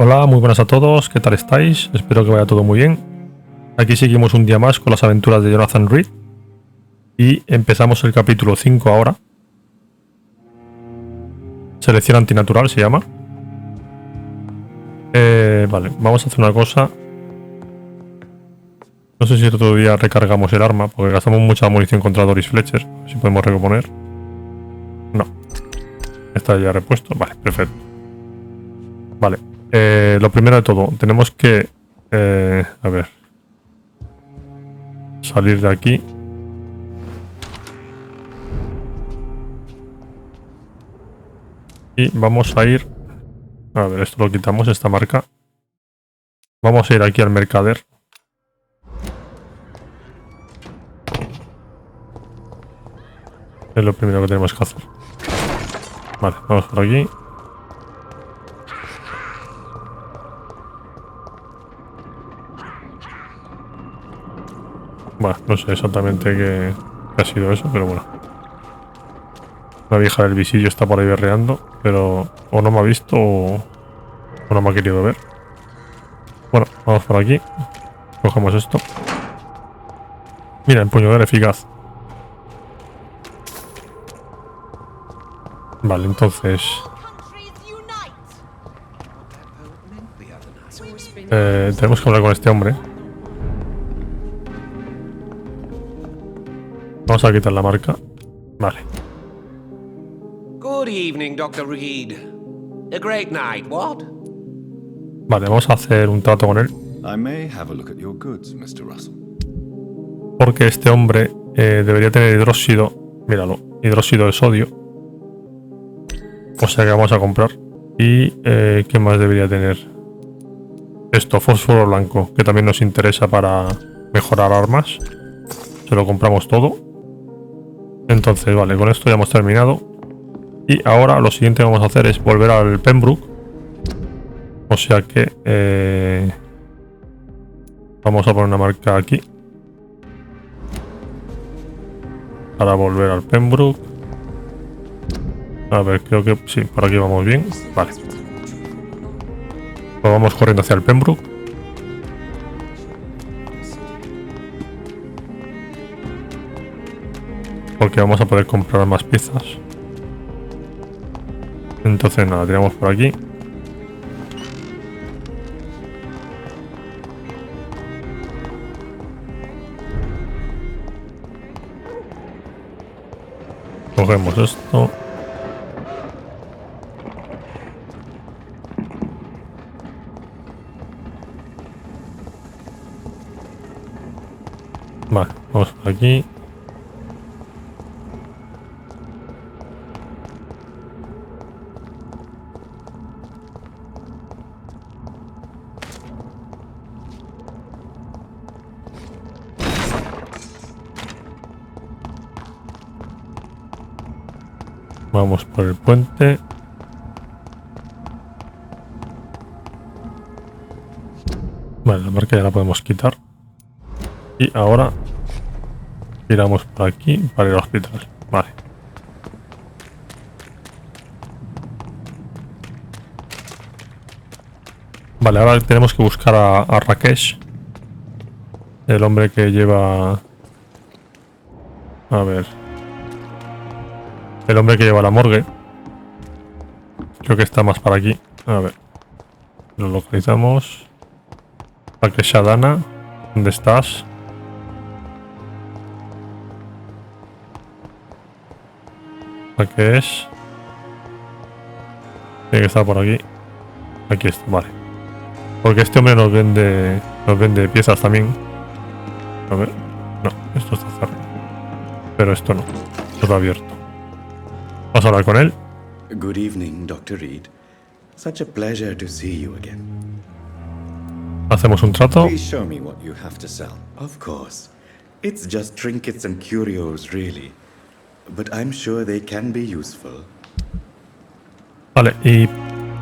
Hola, muy buenas a todos, ¿qué tal estáis? Espero que vaya todo muy bien. Aquí seguimos un día más con las aventuras de Jonathan Reed y empezamos el capítulo 5 ahora. Selección antinatural se llama. Vale, vamos a hacer una cosa. No sé si el otro día recargamos el arma porque gastamos mucha munición contra Doris Fletcher. A ver si podemos recomponer. No. Está ya repuesto. Vale, perfecto. Vale. Lo primero de todo, tenemos que... a ver. Salir de aquí. Y vamos a ir... A ver, esto lo quitamos, esta marca. Vamos a ir aquí al mercader. Es lo primero que tenemos que hacer. Vale, vamos por aquí. Bueno, no sé exactamente qué ha sido eso, pero bueno. La vieja del visillo está por ahí berreando, pero o no me ha visto o no me ha querido ver. Bueno, vamos por aquí. Cogemos esto. Mira, empuñadura eficaz. Vale, entonces... tenemos que hablar con este hombre. Vamos a quitar la marca. Vale. Good evening, Dr. Reed. A great night, what? Vale, vamos a hacer un trato con él. I may have a look at your goods, Mr. Russell. Porque este hombre debería tener hidróxido. Míralo, hidróxido de sodio. O sea que vamos a comprar. Y ¿qué más debería tener? Esto, fósforo blanco, que también nos interesa para mejorar armas. Se lo compramos todo. Entonces, vale, con esto ya hemos terminado. Y ahora lo siguiente que vamos a hacer es volver al Pembroke. O sea que vamos a poner una marca aquí. Para volver al Pembroke. A ver, creo que sí, por aquí vamos bien. Vale. Pues vamos corriendo hacia el Pembroke. Porque vamos a poder comprar más piezas. Entonces nada, tiramos por aquí. Cogemos esto. Vale, vamos por aquí. Vamos por el puente. Vale, la marca ya la podemos quitar. Y ahora tiramos por aquí para ir al hospital. Vale. Vale, ahora tenemos que buscar a Rakesh. El hombre que lleva... A ver... El hombre que lleva la morgue. Creo que está más para aquí. A ver. Lo localizamos. Rakesh Adana. ¿Dónde estás? Rakesh. Tiene que estar por aquí. Aquí está, vale. Porque este hombre nos vende piezas también. A ver. No, esto está cerrado. Pero esto no. Esto está abierto. Vamos a hablar con él. Good evening, Dr. Reed. Such a pleasure to see you again. Hacemos un trato. Please show me what you have to sell. Of course. It's just trinkets and curios, really. But I'm sure they can be useful. Vale, y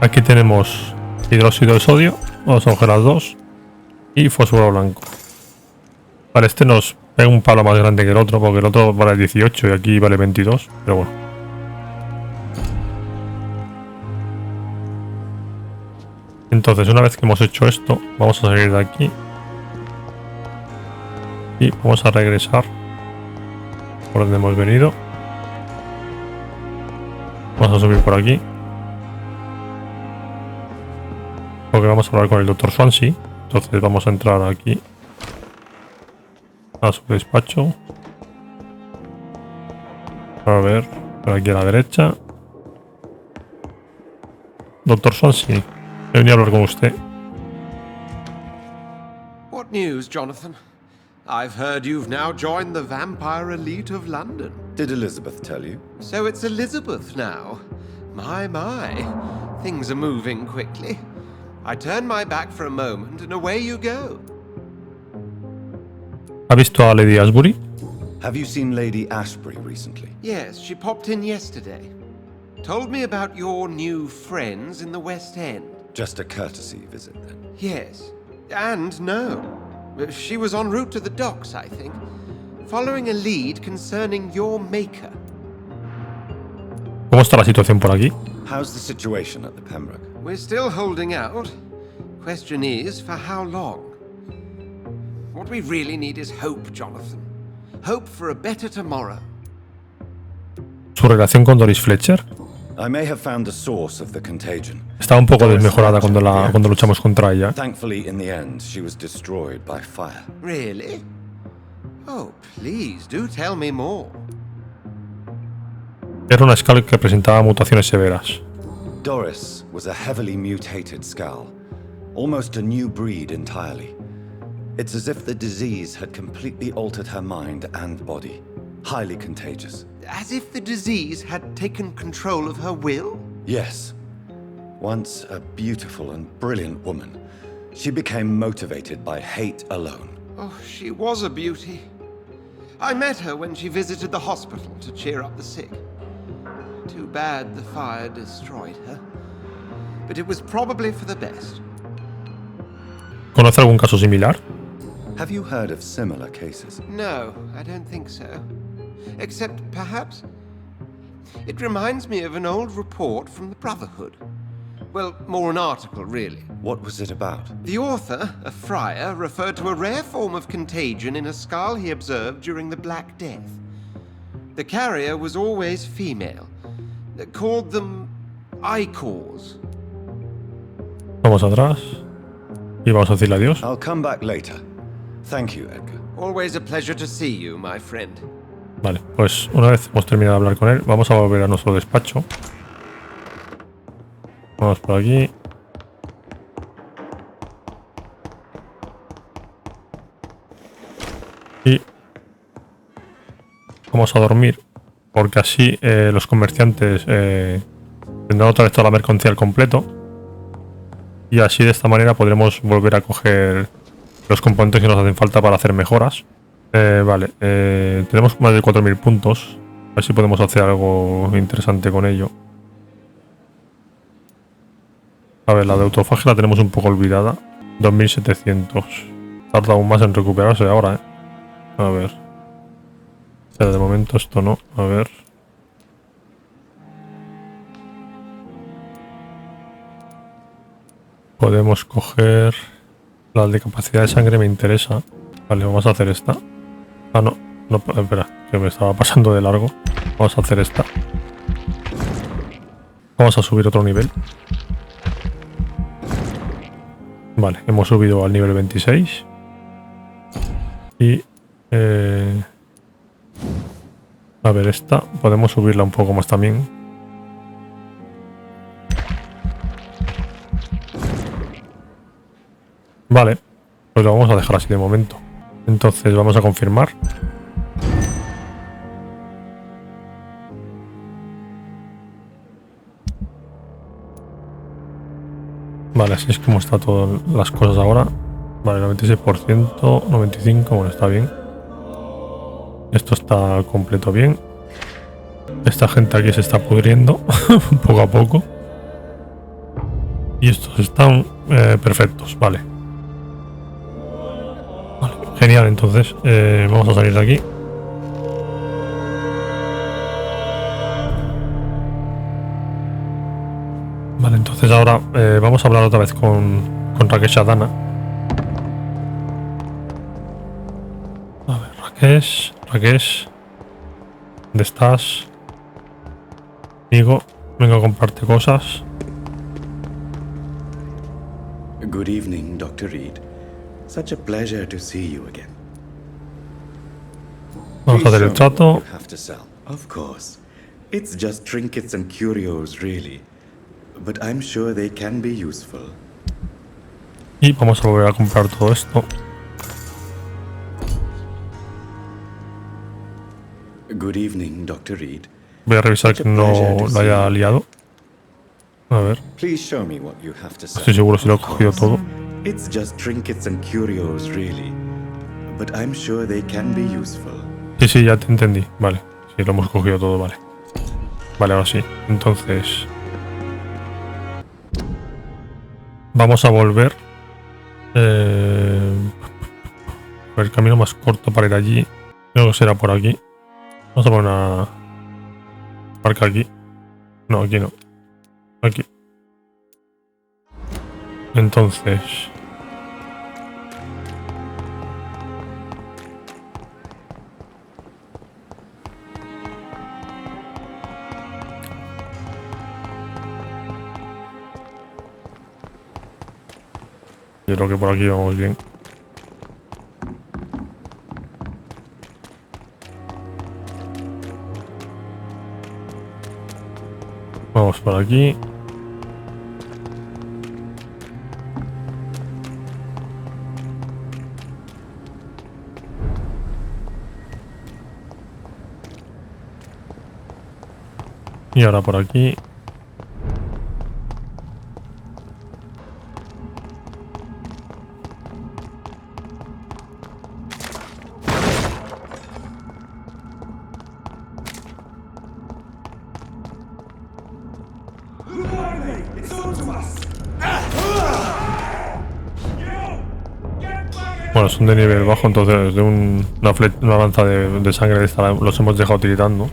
aquí tenemos hidróxido de sodio. Vamos a coger las dos. Y fósforo blanco. Vale, este nos pega un palo más grande que el otro, porque el otro vale 18 y aquí vale 22. Pero bueno. Entonces, una vez que hemos hecho esto, vamos a salir de aquí. Y vamos a regresar por donde hemos venido. Vamos a subir por aquí. Porque vamos a hablar con el Dr. Swansea. Entonces vamos a entrar aquí. A su despacho. A ver, por aquí a la derecha. Dr. Swansea, he venido a hablar con usted. What news, Jonathan? I've heard you've now joined the vampire elite of London. Did Elizabeth tell you? So it's Elizabeth now. My. Things are moving quickly. I turn my back for a moment and away you go. ¿Ha visto a Lady Ashbury? Have you seen Lady Ashbury recently? Yes, she popped in yesterday. Told me about your new friends in the West End. Just a courtesy visit, then. Yes. And no. She was en route to the docks, I think. Following a lead concerning your maker. ¿Cómo está la situación por aquí? How's the situation at the Pembroke? We're still holding out. Question is, for how long? What we really need is hope, Jonathan. Hope for a better tomorrow. ¿Su relación con Doris Fletcher? I may have found the source of the contagion. Estaba un poco desmejorada cuando luchamos contra ella. Thankfully, in the end, she was destroyed by fire. Really? Oh, please, do tell me more. Era una Skull que presentaba mutaciones severas. Doris was a heavily mutated Skull. Almost a new breed entirely. It's as if the disease had completely altered her mind and body. Highly contagious. As if the disease had taken control of her will? Yes. Once a beautiful and brilliant woman, she became motivated by hate alone. Oh, she was a beauty. I met her when she visited the hospital to cheer up the sick. Too bad the fire destroyed her. But it was probably for the best. ¿Conoce algún caso similar? Have you heard of similar cases? No, I don't think so. Except, perhaps, it reminds me of an old report from the Brotherhood. Well, more an article, really. What was it about? The author, a friar, referred to a rare form of contagion in a skull he observed during the Black Death. The carrier was always female. They called them Icors. Vamos atrás. Y vamos a decirle adiós. I'll come back later. Thank you, Edgar. Always a pleasure to see you, my friend. Vale, pues una vez hemos terminado de hablar con él, vamos a volver a nuestro despacho. Vamos por aquí. Y vamos a dormir, porque así los comerciantes tendrán otra vez toda la mercancía al completo. Y así de esta manera podremos volver a coger los componentes que nos hacen falta para hacer mejoras. Vale, tenemos más de 4000 puntos. A ver si podemos hacer algo interesante con ello. A ver, la de autofagia la tenemos un poco olvidada. 2700. Tarda aún más en recuperarse ahora, A ver. Pero de momento esto no. A ver. Podemos coger... La de capacidad de sangre me interesa. Vale, vamos a hacer esta. Ah, no. No, espera, que me estaba pasando de largo. Vamos a hacer esta. Vamos a subir otro nivel. Vale, hemos subido al nivel 26. Y... a ver, esta. Podemos subirla un poco más también. Vale, pues lo vamos a dejar así de momento. Entonces vamos a confirmar. Vale, así es como están todas las cosas ahora. Vale, 96%, 95%, bueno, está bien. Esto está completo bien. Esta gente aquí se está pudriendo poco a poco. Y estos están perfectos, vale. Vale, genial, entonces vamos a salir de aquí. Vale, Vale, entonces ahora vamos a hablar otra vez con Rakesh Adana. A ver, Rakesh, ¿dónde estás? Amigo, vengo a comprarte cosas. Good evening, Dr. Reed. Such a pleasure to see you again. Vamos a hacer el trato. Of course. It's just trinkets and curios, really. But I'm sure they can be useful. Y vamos a volver a comprar todo esto. Good evening, Dr. Reed. Voy a revisar que no lo haya liado. A ver. Estoy seguro si lo he cogido todo. It's just trinkets and curios, really. But I'm sure they can be useful. Sí, ya te entendí. Vale. Sí, lo hemos cogido todo, vale. Vale, ahora sí. Entonces... vamos a volver. El camino más corto para ir allí. Creo que será por aquí. Vamos a poner una... marca aquí. No, aquí no. Aquí. Entonces... yo creo que por aquí vamos bien. Vamos por aquí. Y ahora por aquí. Bueno, son de nivel bajo, entonces de una lanza de sangre de esta los hemos dejado tiritando.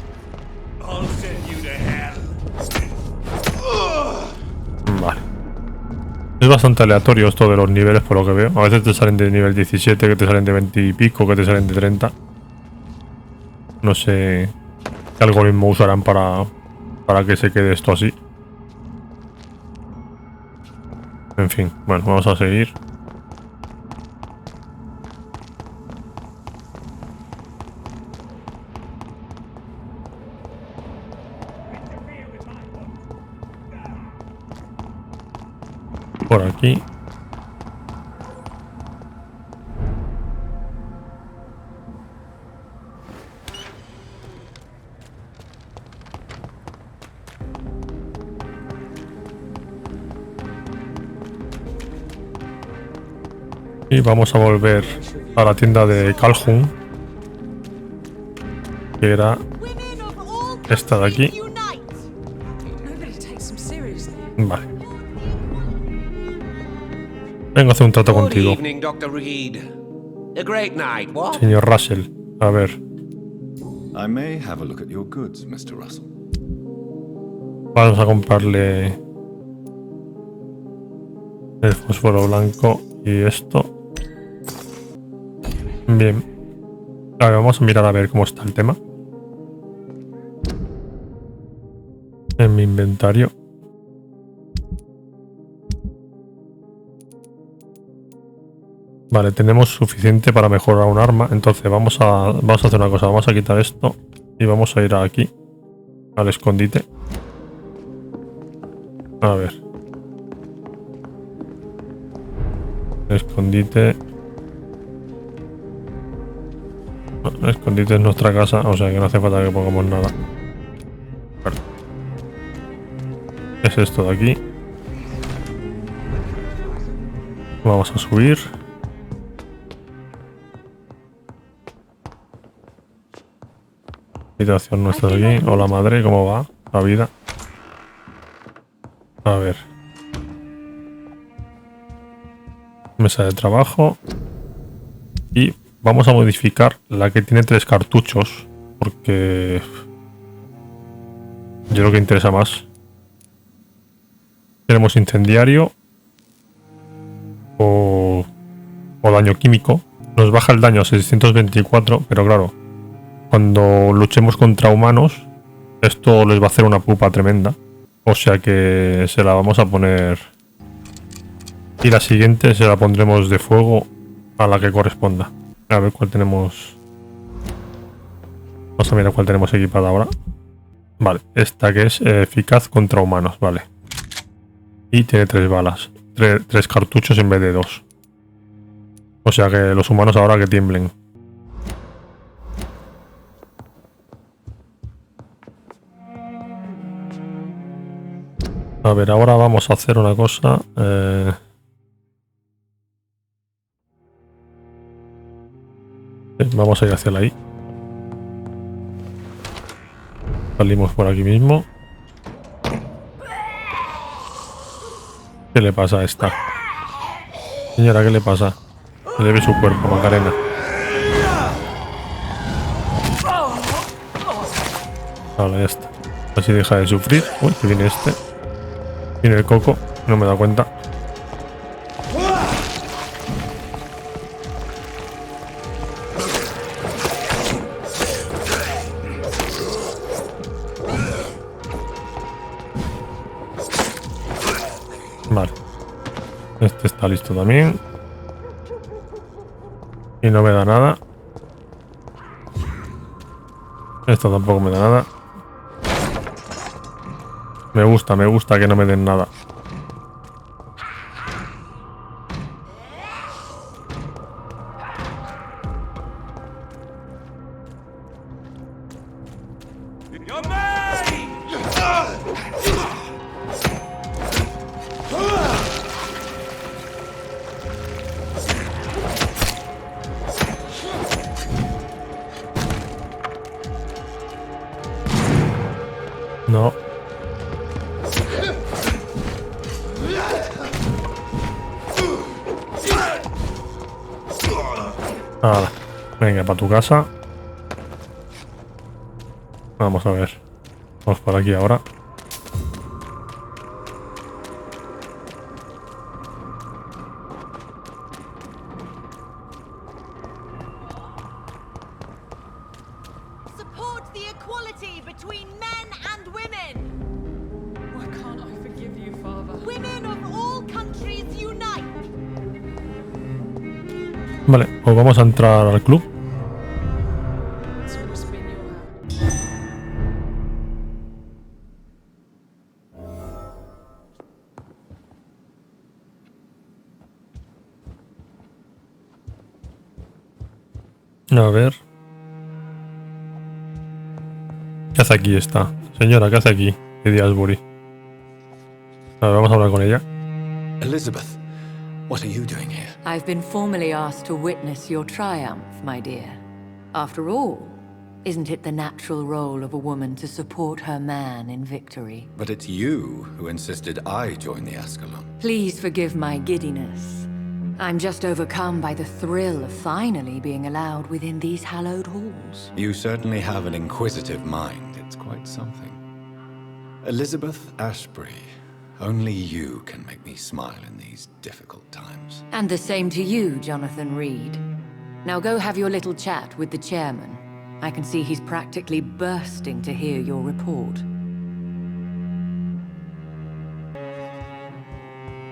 Vale. Es bastante aleatorio esto de los niveles por lo que veo. A veces te salen de nivel 17, que te salen de 20 y pico, que te salen de 30. No sé qué algoritmo usarán para que se quede esto así. En fin, bueno, vamos a seguir. Por aquí. Y vamos a volver a la tienda de Calhoun, que era esta de aquí. Vale. Vengo a hacer un trato contigo. Señor Russell, a ver. I may have a look at your goods, Mr. Russell. Vamos a comprarle el fósforo blanco y esto. Bien. A ver, vamos a mirar a ver cómo está el tema. En mi inventario. Vale, tenemos suficiente para mejorar un arma. Entonces vamos a hacer una cosa. Vamos a quitar esto y vamos a ir aquí al escondite. A ver. Escondite. No, el escondite es nuestra casa, o sea que no hace falta que pongamos nada. Vale. Es esto de aquí. Vamos a subir. Habitación nuestra de aquí. Hola madre, ¿cómo va la vida? A ver. Mesa de trabajo. Y vamos a modificar la que tiene 3 cartuchos. Porque yo creo que interesa más. Tenemos incendiario o daño químico. Nos baja el daño a 624, pero claro, cuando luchemos contra humanos, esto les va a hacer una pupa tremenda. O sea que se la vamos a poner. Y la siguiente se la pondremos de fuego a la que corresponda. A ver cuál tenemos. Vamos a mirar cuál tenemos equipada ahora. Vale, esta que es eficaz contra humanos, vale. Y tiene 3 balas. 3 cartuchos en vez de 2. O sea que los humanos ahora que tiemblen. A ver, ahora vamos a hacer una cosa. Vamos a ir hacia ahí. Salimos por aquí mismo. ¿Qué le pasa a esta? Señora, ¿qué le pasa? Le debe su cuerpo, Macarena. Vale, ya está. Así deja de sufrir. Uy, que viene este. Viene el coco. No me he dado cuenta. Vale. Este está listo también. Y no me da nada. Esto tampoco me da nada. Me gusta que no me den nada. No. Ahora, venga, para tu casa. Vamos a ver. Vamos por aquí ahora. Support the equality between men and women. Why can't I forgive you, Father? Women of all countries unite. Vale, pues vamos a entrar al club. It's always been your hand. A ver. ¿Qué hace aquí esta? Señora, ¿qué hace aquí? De Asbury. A ver, vamos a hablar con ella. Elizabeth, what are you doing here? I've been formally asked to witness your triumph, my dear. After all, isn't it the natural role of a woman to support her man in victory? But it's you who insisted I join the Ascalon. Please forgive my giddiness. I'm just overcome by the thrill of finally being allowed within these hallowed halls. You certainly have an inquisitive mind. It's quite something. Elizabeth Ashbury, only you can make me smile in these difficult times. And the same to you, Jonathan Reed. Now go have your little chat with the chairman. I can see he's practically bursting to hear your report.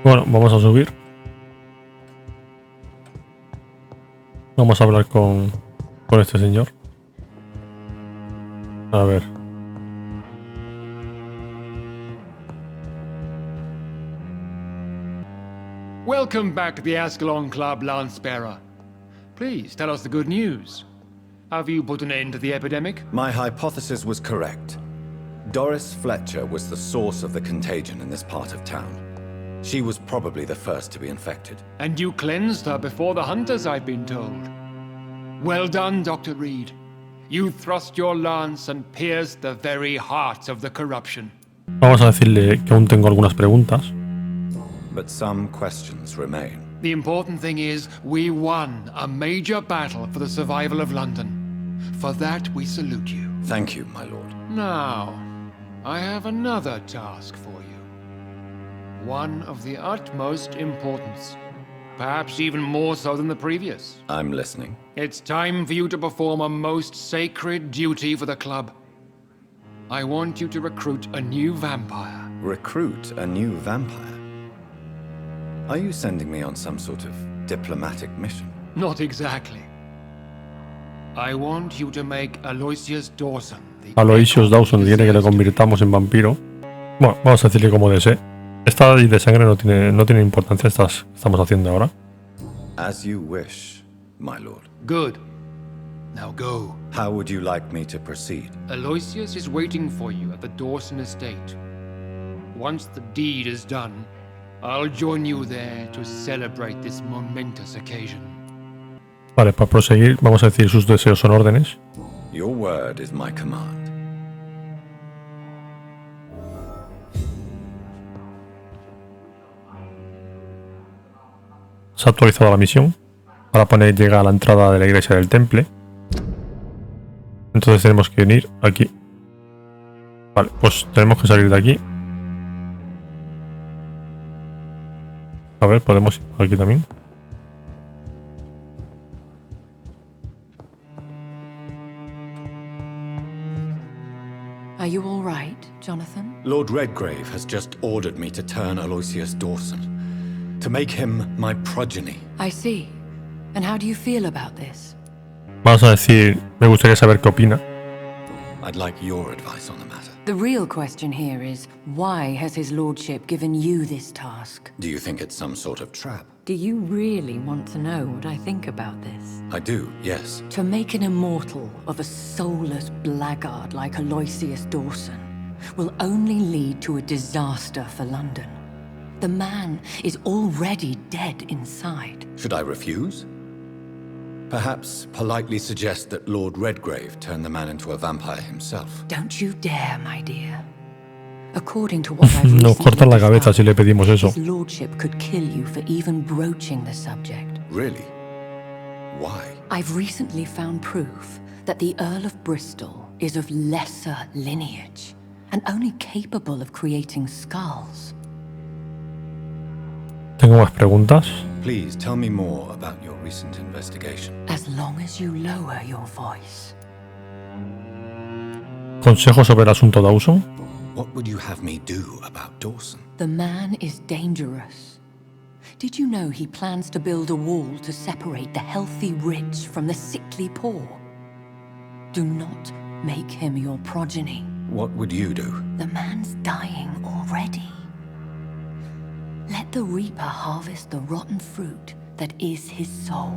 Bueno, vamos a subir. Vamos a hablar con este señor. A ver. Welcome back to the Ascalon Club, Lance-Bearer. Please tell us the good news. Have you put an end to the epidemic? My hypothesis was correct. Doris Fletcher was the source of the contagion in this part of town. She was probably the first to be infected. And you cleansed her before the hunters, I've been told. Well done, Dr. Reed. You thrust your lance and pierced the very heart of the corruption. Vamos a decirle que aún tengo algunas preguntas. But some questions remain. The important thing is, we won a major battle for the survival of London. For that, we salute you. Thank you, my lord. Now, I have another task for you. One of the utmost importance. Perhaps even more so than the previous. I'm listening. It's time for you to perform a most sacred duty for the club. I want you to recruit a new vampire. Recruit a new vampire? Are you sending me on some sort of diplomatic mission? Not exactly. I want you to make Aloysius Dawson the Aloysius Dawson quiere que le convirtamos en vampiro. Bueno, vamos a decirle como desee. Esta de sangre no tiene importancia, estas que estamos haciendo ahora. As you wish, my lord. Good. Now go. How would you like me to proceed? Aloysius is waiting for you at the Dawson estate. Once the deed is done, I'll join you there to celebrate this momentous occasion. Vale, para proseguir vamos a decir sus deseos son órdenes. Your word is my command. Se ha actualizado la misión. Ahora pone llega a la entrada de la iglesia del temple. Entonces tenemos que venir aquí. Vale, pues tenemos que salir de aquí. A ver, podemos ir por aquí también. Are you all right, Jonathan? Lord Redgrave has just ordered me to turn Aloysius Dawson, to make him my progeny. I see. And how do you feel about this? Vamos a decir, me gustaría saber qué opina. I'd like your advice on the matter. The real question here is, why has his lordship given you this task? Do you think it's some sort of trap? Do you really want to know what I think about this? I do, yes. To make an immortal of a soulless blackguard like Aloysius Dawson will only lead to a disaster for London. The man is already dead inside. Should I refuse? Perhaps politely suggest that Lord Redgrave turn the man into a vampire himself. Don't you dare, my dear. According to what I've Nos recently cortan la cabeza si le discovered, pedimos eso. his lordship could kill you for even broaching the subject. Really? Why? I've recently found proof that the Earl of Bristol is of lesser lineage and only capable of creating skulls. Tengo más preguntas. Please tell me more about your recent investigation. As long as you lower your voice. Consejo sobre el asunto Dawson. What would you have me do about Dawson? The man is dangerous. Did you know he plans to build a wall to separate the healthy rich from the sickly poor? Do not make him your progeny. What would you do? The man's dying already. Let the reaper harvest the rotten fruit that is his soul.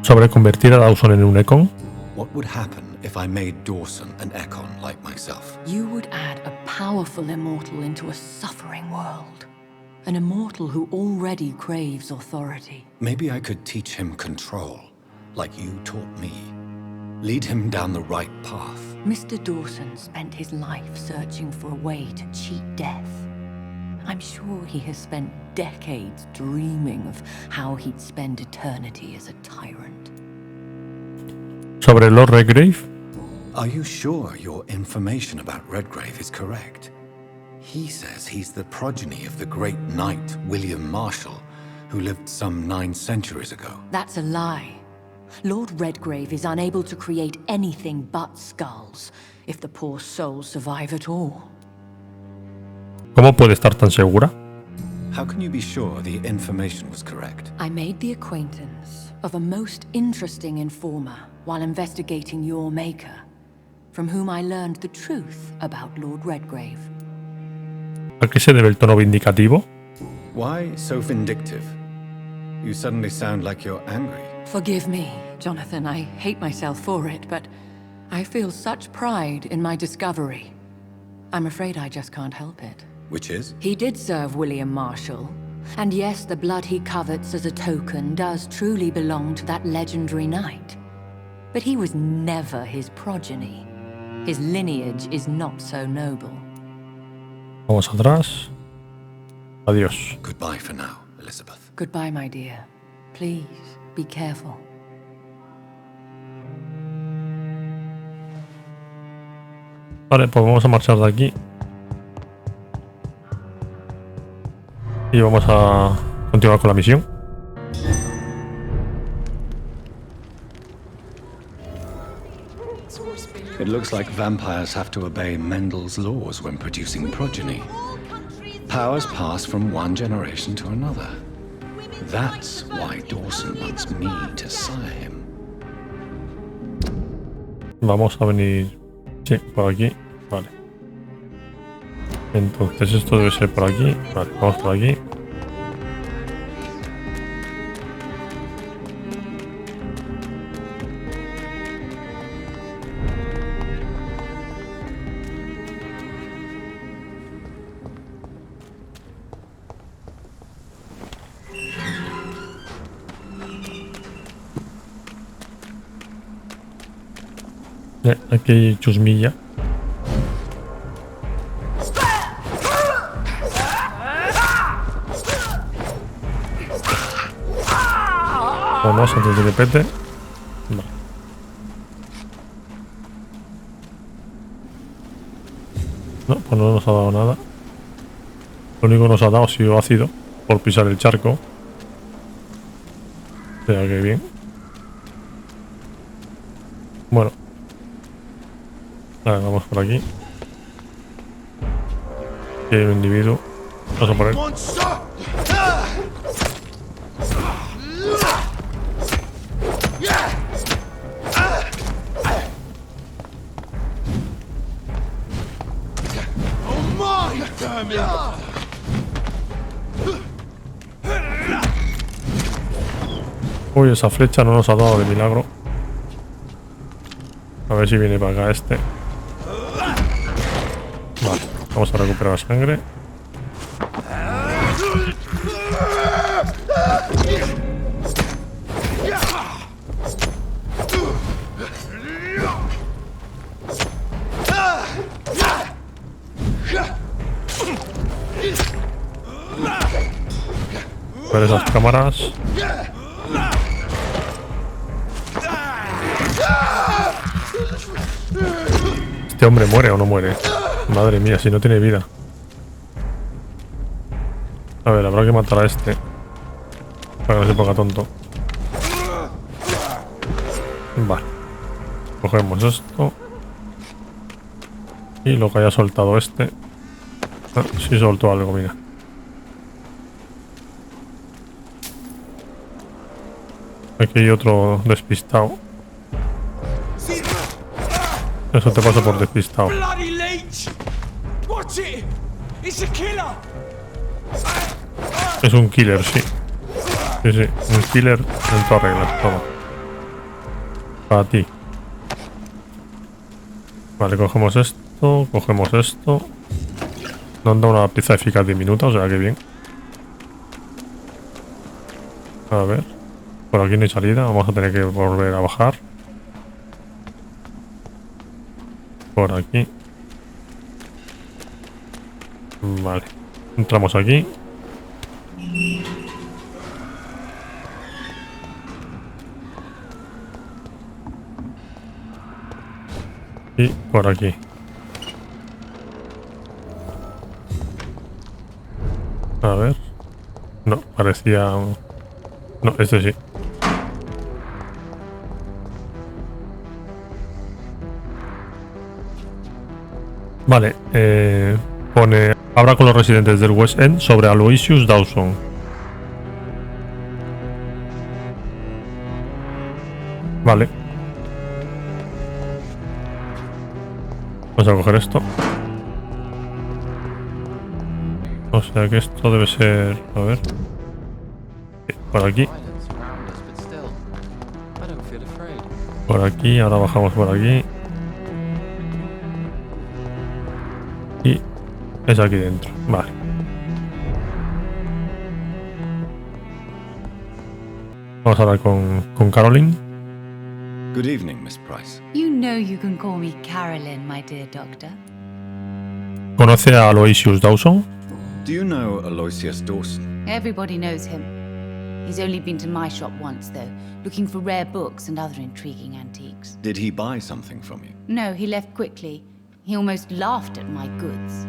Sobre convertir a Dawson en un Econ. What would happen if I made Dawson an Econ like myself? You would add a powerful immortal into a suffering world. An immortal who already craves authority. Maybe I could teach him control, like you taught me. Lead him down the right path. Mr. Dawson spent his life searching for a way to cheat death. I'm sure he has spent decades dreaming of how he'd spend eternity as a tyrant. Sobre Lord Redgrave. Are you sure your information about Redgrave is correct? He says he's the progeny of the great knight William Marshall, who lived some 9 centuries ago. That's a lie. Lord Redgrave is unable to create anything but skulls, if the poor souls survive at all. ¿Cómo puede estar tan segura? How can you be sure the information was correct? I made the acquaintance of a most interesting informer while investigating your maker, from whom I learned the truth about Lord Redgrave. ¿A qué se debe el tono vindicativo? Why so vindictive? You suddenly sound like you're angry. Forgive me, Jonathan. I hate myself for it, but I feel such pride in my discovery. I'm afraid I just can't help it. Which is? He did serve William Marshall. And yes, the blood he covets as a token does truly belong to that legendary knight. But he was never his progeny. His lineage is not so noble. Vamos atrás. Adiós. Goodbye for now, Elizabeth. Goodbye, my dear. Please, be careful. Vale, pues vamos a marchar de aquí. Y vamos a continuar con la misión. It looks like vampires have to obey Mendel's laws when producing progeny. Powers pass from one generation to another. That's why Dawson wants me to sire him. Vamos a venir... Sí, por aquí. Vale. Entonces esto debe ser por aquí. Vale, vamos por aquí. Aquí hay chusmilla. Vamos antes de que pete. Vale. No, pues no nos ha dado nada. Lo único que nos ha dado ha sido ácido por pisar el charco. O sea que bien. Bueno. Vale, vamos por aquí. Aquí hay un individuo. Vamos a por él. Uy, esa flecha no nos ha dado de milagro. A ver si viene para acá este. Vale, vamos a recuperar sangre. A ver esas cámaras. ¿Este hombre muere o no muere? Madre mía, si no tiene vida. A ver, habrá que matar a este para que no se ponga tonto. Vale. Cogemos esto. Y lo que haya soltado este. Ah, sí soltó algo, mira. Aquí hay otro despistado. Eso te pasa por despistado. Es un killer, sí. Sí, sí, un killer en todas reglas. Toma. Para ti. Vale, cogemos esto, cogemos esto. Nos han dado una pieza eficaz diminuta, o sea que bien. A ver. Por aquí no hay salida, vamos a tener que volver a bajar. Por aquí. Vale. Entramos aquí. Y por aquí. A ver. No, parecía... No, este sí. Vale, pone... Habla con los residentes del West End sobre Aloysius Dawson. Vale. Vamos a coger esto. O sea que esto debe ser... A ver. Por aquí. Por aquí, ahora bajamos por aquí. Y es aquí dentro. Vale. Vamos a hablar con Caroline. Good evening, Miss Price. You know you can call me Carolyn, my dear doctor. ¿Conoce a Aloysius Dawson? Do you know Aloysius Dawson? Everybody knows him. He's only been to my shop once, though, looking for rare books and other intriguing antiques. Did he buy something from you? No, he left quickly. He almost laughed at my goods.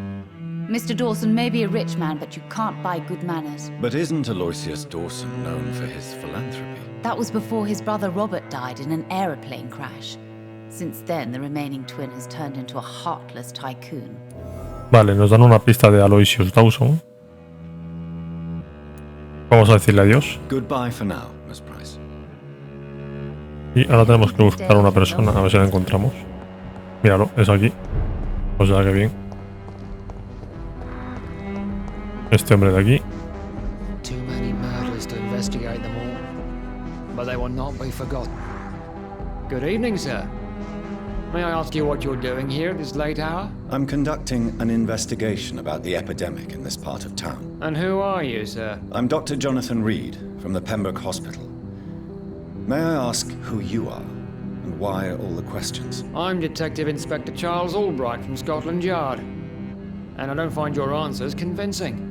Mr. Dawson may be a rich man, but you can't buy good manners. But isn't Aloysius Dawson known for his philanthropy? That was before his brother Robert died in an aeroplane crash. Since then, the remaining twin has turned into a heartless tycoon. Vale, nos dan una pista de Aloysius Dawson. Vamos a decirle adiós. Goodbye for now, Miss Price. Y ahora tenemos que buscar a una persona, a ver si la encontramos. Míralo, es aquí. O sea que bien. Este hombre de aquí. Too many murders to investigate them all, but they will not be forgotten. Good evening, sir. May I ask you what you're doing here at this late hour? I'm conducting an investigation about the epidemic in this part of town. And who are you, sir? I'm Dr. Jonathan Reed from the Pembroke Hospital. May I ask who you are and why all the questions? I'm Detective Inspector Charles Albright from Scotland Yard, and I don't find your answers convincing.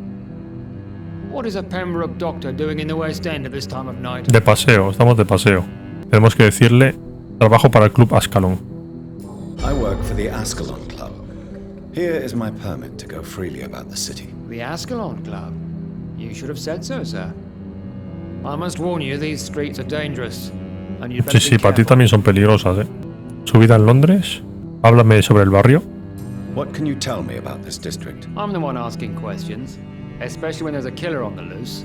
What is a Pembroke doctor doing in the West End at this time of night? De paseo, estamos de paseo. Tenemos que decirle, trabajo para el Club Ascalon. I work for the Ascalon Club. Here is my permit to go freely about the city. The Ascalon Club? You should have said so, sir. I must warn you, these streets are dangerous, and you'd better Sí, be sí, para ti careful. también son peligrosas, ¿eh? Su vida en Londres. Háblame sobre el barrio. What can you tell me about this district? I'm the one asking questions, especially when there's a killer on the loose.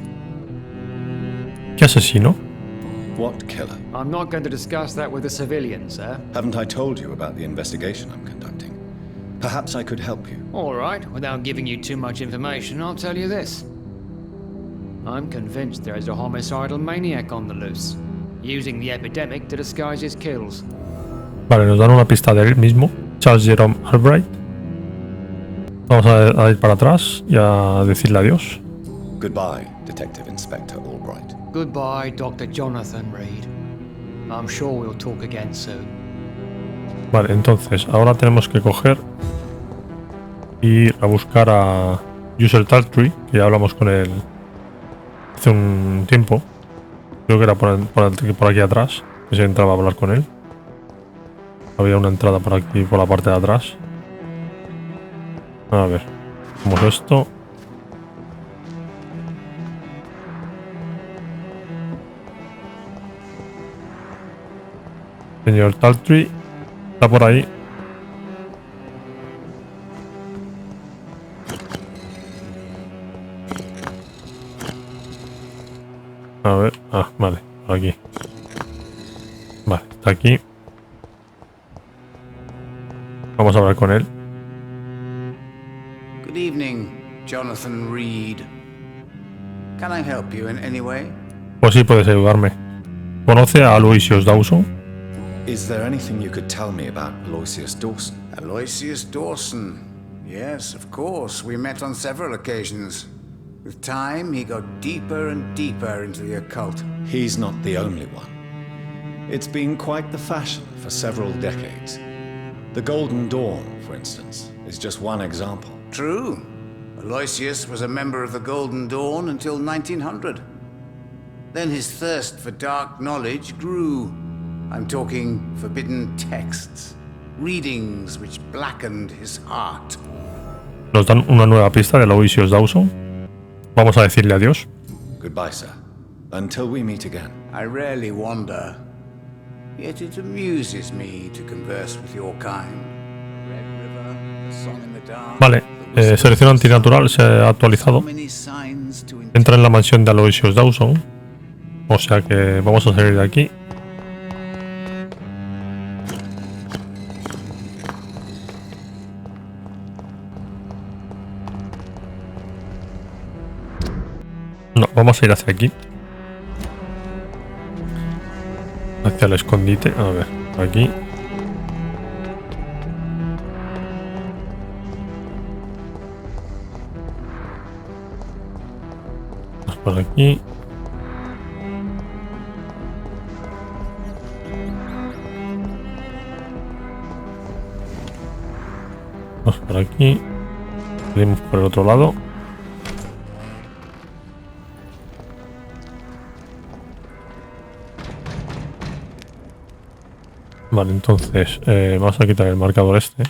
¿Qué asesino? What killer? I'm not going to discuss that with the civilians, sir. Haven't I told you about the investigation I'm conducting? Perhaps I could help you. All right, without giving you too much information, I'll tell you this. I'm convinced there is a homicidal maniac on the loose, using the epidemic to disguise his kills. Vale, nos dan una pista de él mismo. Charles Jerome Albright. Vamos a ir para atrás y a decirle adiós. Goodbye, Detective Inspector Albright. Goodbye, Dr. Jonathan Reed. I'm sure we'll talk again soon. Vale, entonces, ahora tenemos que coger y ir a buscar a User Taltree, que ya hablamos con él hace un tiempo. Creo que era por aquí atrás, que se entraba a hablar con él. Había una entrada por aquí, por la parte de atrás. A ver, hacemos esto. Señor Taltree, está por ahí. A ver, vale, por aquí. Vale, está aquí. Vamos a hablar con él. Good evening, Jonathan Reed. Can I help you in any way? Pues sí, puedes ayudarme. ¿Conoce a Aloysius Dawson? Is there anything you could tell me about Aloysius Dawson? Aloysius Dawson. Yes, of course. We met on several occasions. With time, he got deeper and deeper into the occult. He's not the only one. It's been quite the fashion for several decades. The Golden Dawn, for instance, is just one example. True. Aloysius was a member of the Golden Dawn until 1900. Then his thirst for dark knowledge grew. I'm talking forbidden texts, readings which blackened his heart. Nos dan una nueva pista de Aloysius Dawson. Vamos a decirle adiós. Goodbye, sir. Until we meet again. I rarely wander, yet it amuses me to converse with your kind. Red River, the song in the dark. Vale, selección antinatural se ha actualizado. Entra en la mansión de Aloysius Dawson. O sea que vamos a salir de aquí. No, vamos a ir hacia aquí. Hacia el escondite. A ver, aquí. Vamos por aquí. Vamos por aquí. Salimos por el otro lado. Vale, entonces vamos a quitar el marcador este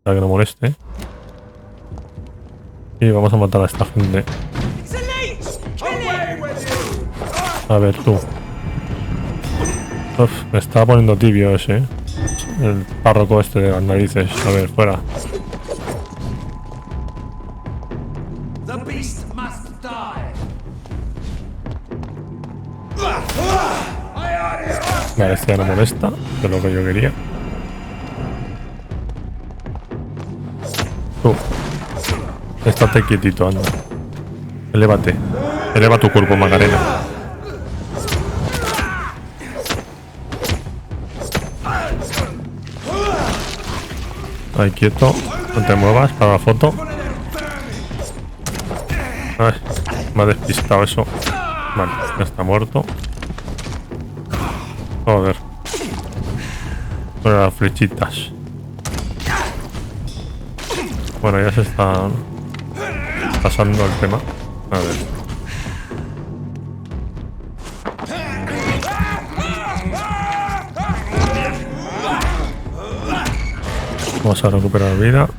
para que no moleste. Y vamos a matar a esta gente. A ver, tú. Uf, me estaba poniendo tibio ese, ¿eh? El párroco este de las narices. A ver, fuera. Vale, este ya no molesta, que es lo que yo quería. Tú. Estate quietito, anda. Elévate. Eleva tu cuerpo, Macarena. Ahí, quieto. No te muevas para la foto. Ay, me ha despistado eso. Vale, ya está muerto. Joder. Con las flechitas. Bueno, ya se está pasando el tema. A ver. Vamos a recuperar vida.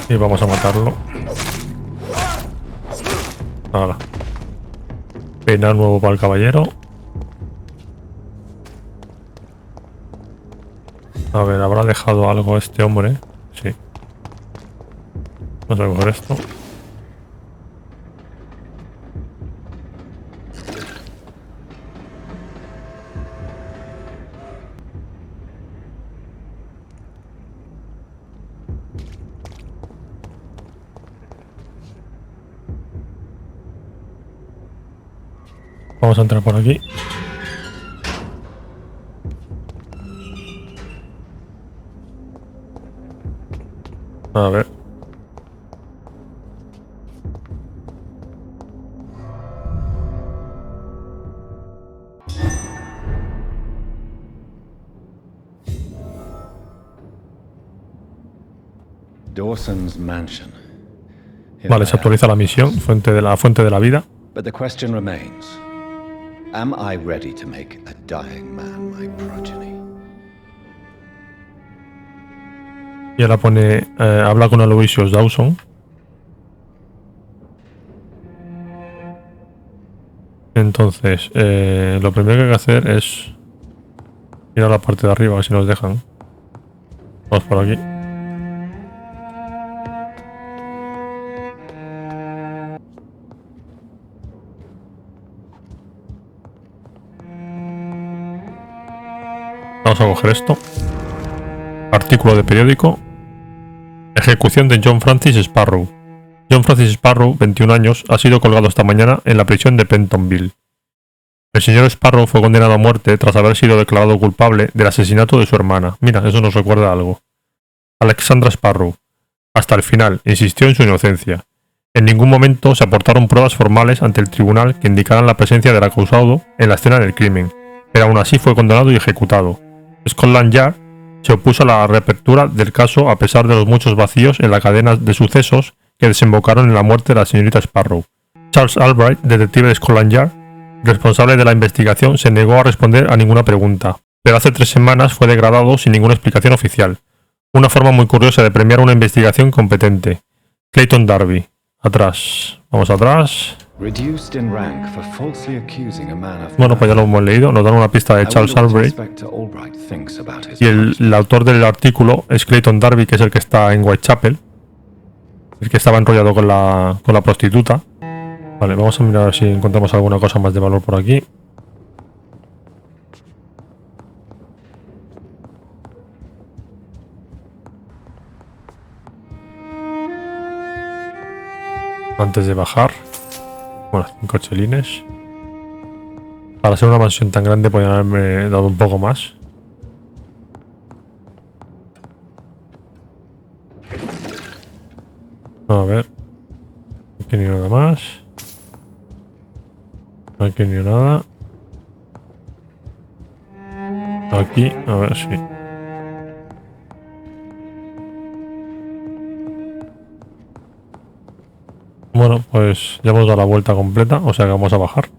Y vamos a matarlo. Ahora. Peinar nuevo para el caballero. A ver, ¿habrá dejado algo este hombre? Sí. Vamos a coger esto. Vamos a entrar por aquí. A ver. Dawson's mansion. Vale, se actualiza la misión, fuente de la vida. But the question remains. Am I ready to make a dying man my progeny? Y ahora pone, habla con Aloysius Dawson. Entonces, lo primero que hay que hacer es ir a la parte de arriba, a ver si nos dejan. Vamos por aquí. Vamos a coger esto. Artículo de periódico. Ejecución de John Francis Sparrow. John Francis Sparrow, 21 años, ha sido colgado esta mañana en la prisión de Pentonville. El señor Sparrow fue condenado a muerte tras haber sido declarado culpable del asesinato de su hermana. Mira, eso nos recuerda a algo. Alexandra Sparrow. Hasta el final, insistió en su inocencia. En ningún momento se aportaron pruebas formales ante el tribunal que indicaran la presencia del acusado en la escena del crimen, pero aún así fue condenado y ejecutado. Scotland Yard se opuso a la reapertura del caso a pesar de los muchos vacíos en la cadena de sucesos que desembocaron en la muerte de la señorita Sparrow. Charles Albright, detective de Scotland Yard, responsable de la investigación, se negó a responder a ninguna pregunta, pero hace 3 semanas fue degradado sin ninguna explicación oficial. Una forma muy curiosa de premiar una investigación competente. Clayton Darby. Atrás. Vamos atrás. Bueno, pues ya lo hemos leído. Nos dan una pista de Charles Albright. Y el autor del artículo es Clayton Darby, que es el que está en Whitechapel. El que estaba enrollado con la prostituta. Vale, vamos a mirar si encontramos alguna cosa más de valor por aquí. Antes de bajar. Bueno, 5 chelines. Para ser una mansión tan grande podrían haberme dado un poco más. A ver. Aquí ni nada más. Aquí ni nada. Aquí, a ver si. Bueno, pues ya hemos dado la vuelta completa, o sea que vamos a bajar.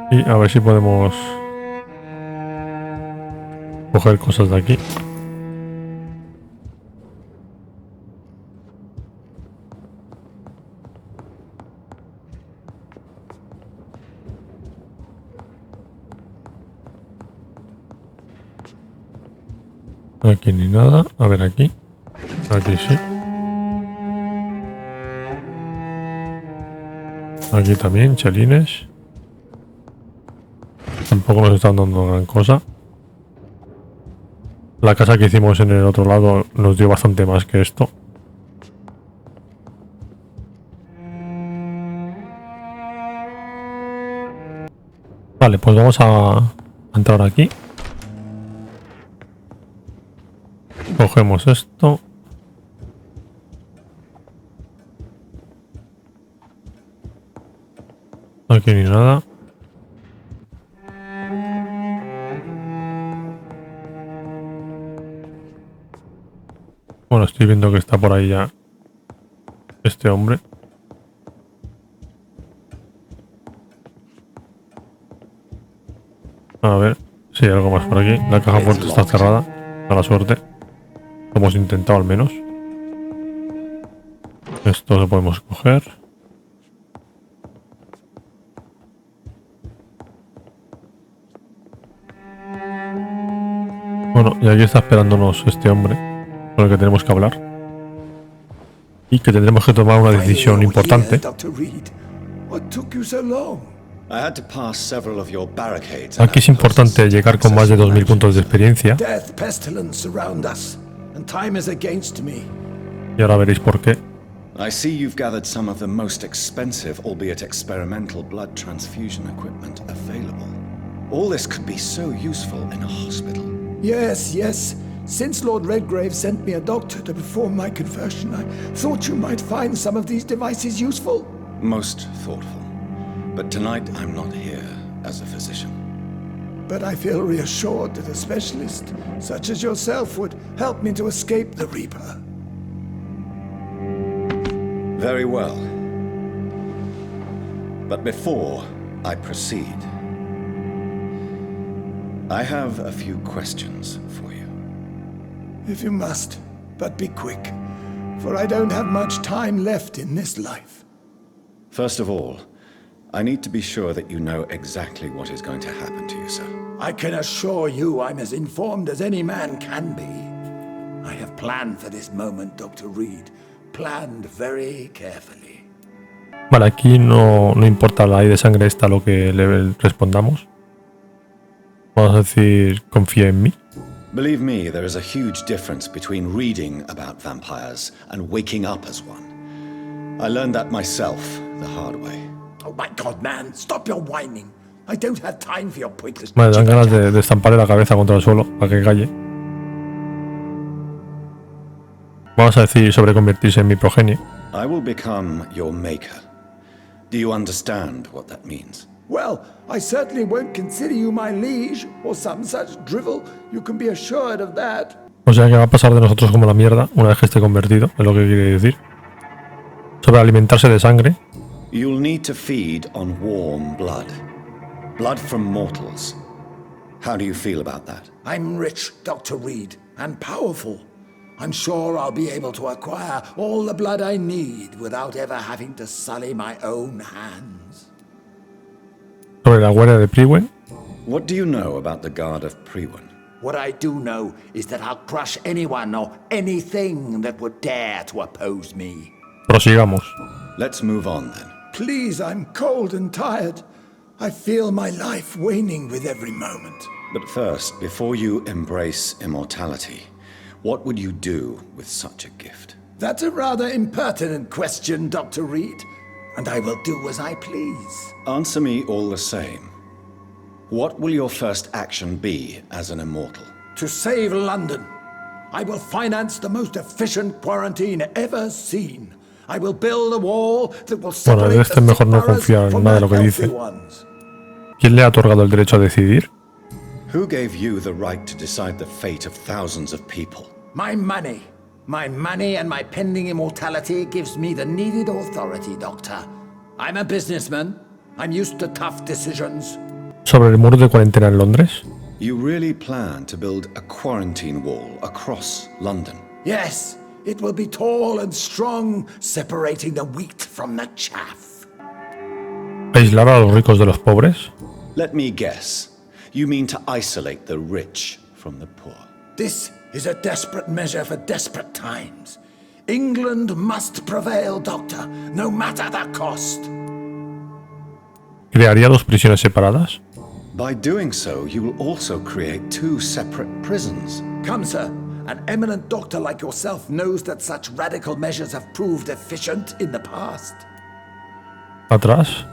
Y a ver si podemos coger cosas de aquí. Aquí ni nada. A ver aquí. Aquí sí. Aquí también, chelines. Tampoco nos están dando gran cosa. La casa que hicimos en el otro lado nos dio bastante más que esto. Vale, pues vamos a entrar aquí. Cogemos esto. Aquí ni nada. Bueno, estoy viendo que está por ahí ya este hombre. A ver si hay algo más por aquí. La caja fuerte está cerrada. A la suerte. Lo hemos intentado al menos. Esto lo podemos coger. Bueno, y aquí está esperándonos este hombre con el que tenemos que hablar. Y que tendremos que tomar una decisión importante. Aquí es importante llegar con más de 2000 puntos de experiencia. Y ahora veréis por qué. I see you've gathered some of the most expensive, albeit experimental, blood transfusion equipment available. All this could be so useful in a hospital. Yes, yes. Since Lord Redgrave sent me a doctor to perform my conversion, I thought you might find some of these devices useful. Most thoughtful. But tonight I'm not here as a physician. But I feel reassured that a specialist such as yourself would help me to escape the Reaper. Very well. But before I proceed, I have a few questions for you. If you must, but be quick, for I don't have much time left in this life. First of all, I need to be sure that you know exactly what is going to happen to you, sir. I can assure you I'm as informed as any man can be. I have planned for this moment, Dr. Reed. Planned very carefully. Vale, aquí no importa la ley de sangre esta lo que le respondamos. Vamos a decir, confía en mí. Believe me, there is a huge difference between reading about vampires and waking up as one. I learned that myself the hard way. Oh my God, man! Stop your whining. I don't have time for your pointless. Me dan ganas de estamparle la cabeza contra el suelo para que calle. Vamos a decir sobre convertirse en mi progenie. I will become your maker. Do you understand what that means? Well, I certainly won't consider you my liege or some such drivel. You can be assured of that. O sea que va a pasar de nosotros como la mierda una vez que esté convertido, es lo que quiere decir. Sobre alimentarse de sangre. You'll need to feed on warm blood. Blood from mortals. How do you feel about that? I'm rich, Dr. Reed, and powerful. I'm sure I'll be able to acquire all the blood I need without ever having to sully my own hands. Sobre la guardia de Priwen. What do you know about the Guard of Priwen? What I do know is that I'll crush anyone or anything that would dare to oppose me. Prosigamos. Let's move on then. Please, I'm cold and tired. I feel my life waning with every moment. But first, before you embrace immortality, what would you do with such a gift? That's a rather impertinent question, Dr. Reed, and I will do as I please. Answer me all the same. What will your first action be as an immortal? To save London. I will finance the most efficient quarantine ever seen. I will build a wall that will separate bueno, es mejor no confiar en nada de lo que dice. ¿Quién le ha otorgado el derecho a decidir? Who gave you the right to decide the fate of thousands of people? My money. My money and my pending immortality gives me the needed authority, Doctor. I'm a businessman. I'm used to tough decisions. ¿Sobre el muro de cuarentena en Londres? You really plan to build a quarantine wall across London? Yes, it will be tall and strong, separating the wheat from the chaff. ¿Aislar a los ricos de los pobres? Let me guess. You mean to isolate the rich from the poor? This is a desperate measure for desperate times. England must prevail, Doctor, no matter the cost. ¿Crearía dos prisiones separadas? By doing so, you will also create two separate prisons. Come, sir. An eminent doctor like yourself knows that such radical measures have proved efficient in the past. ¿Atrás?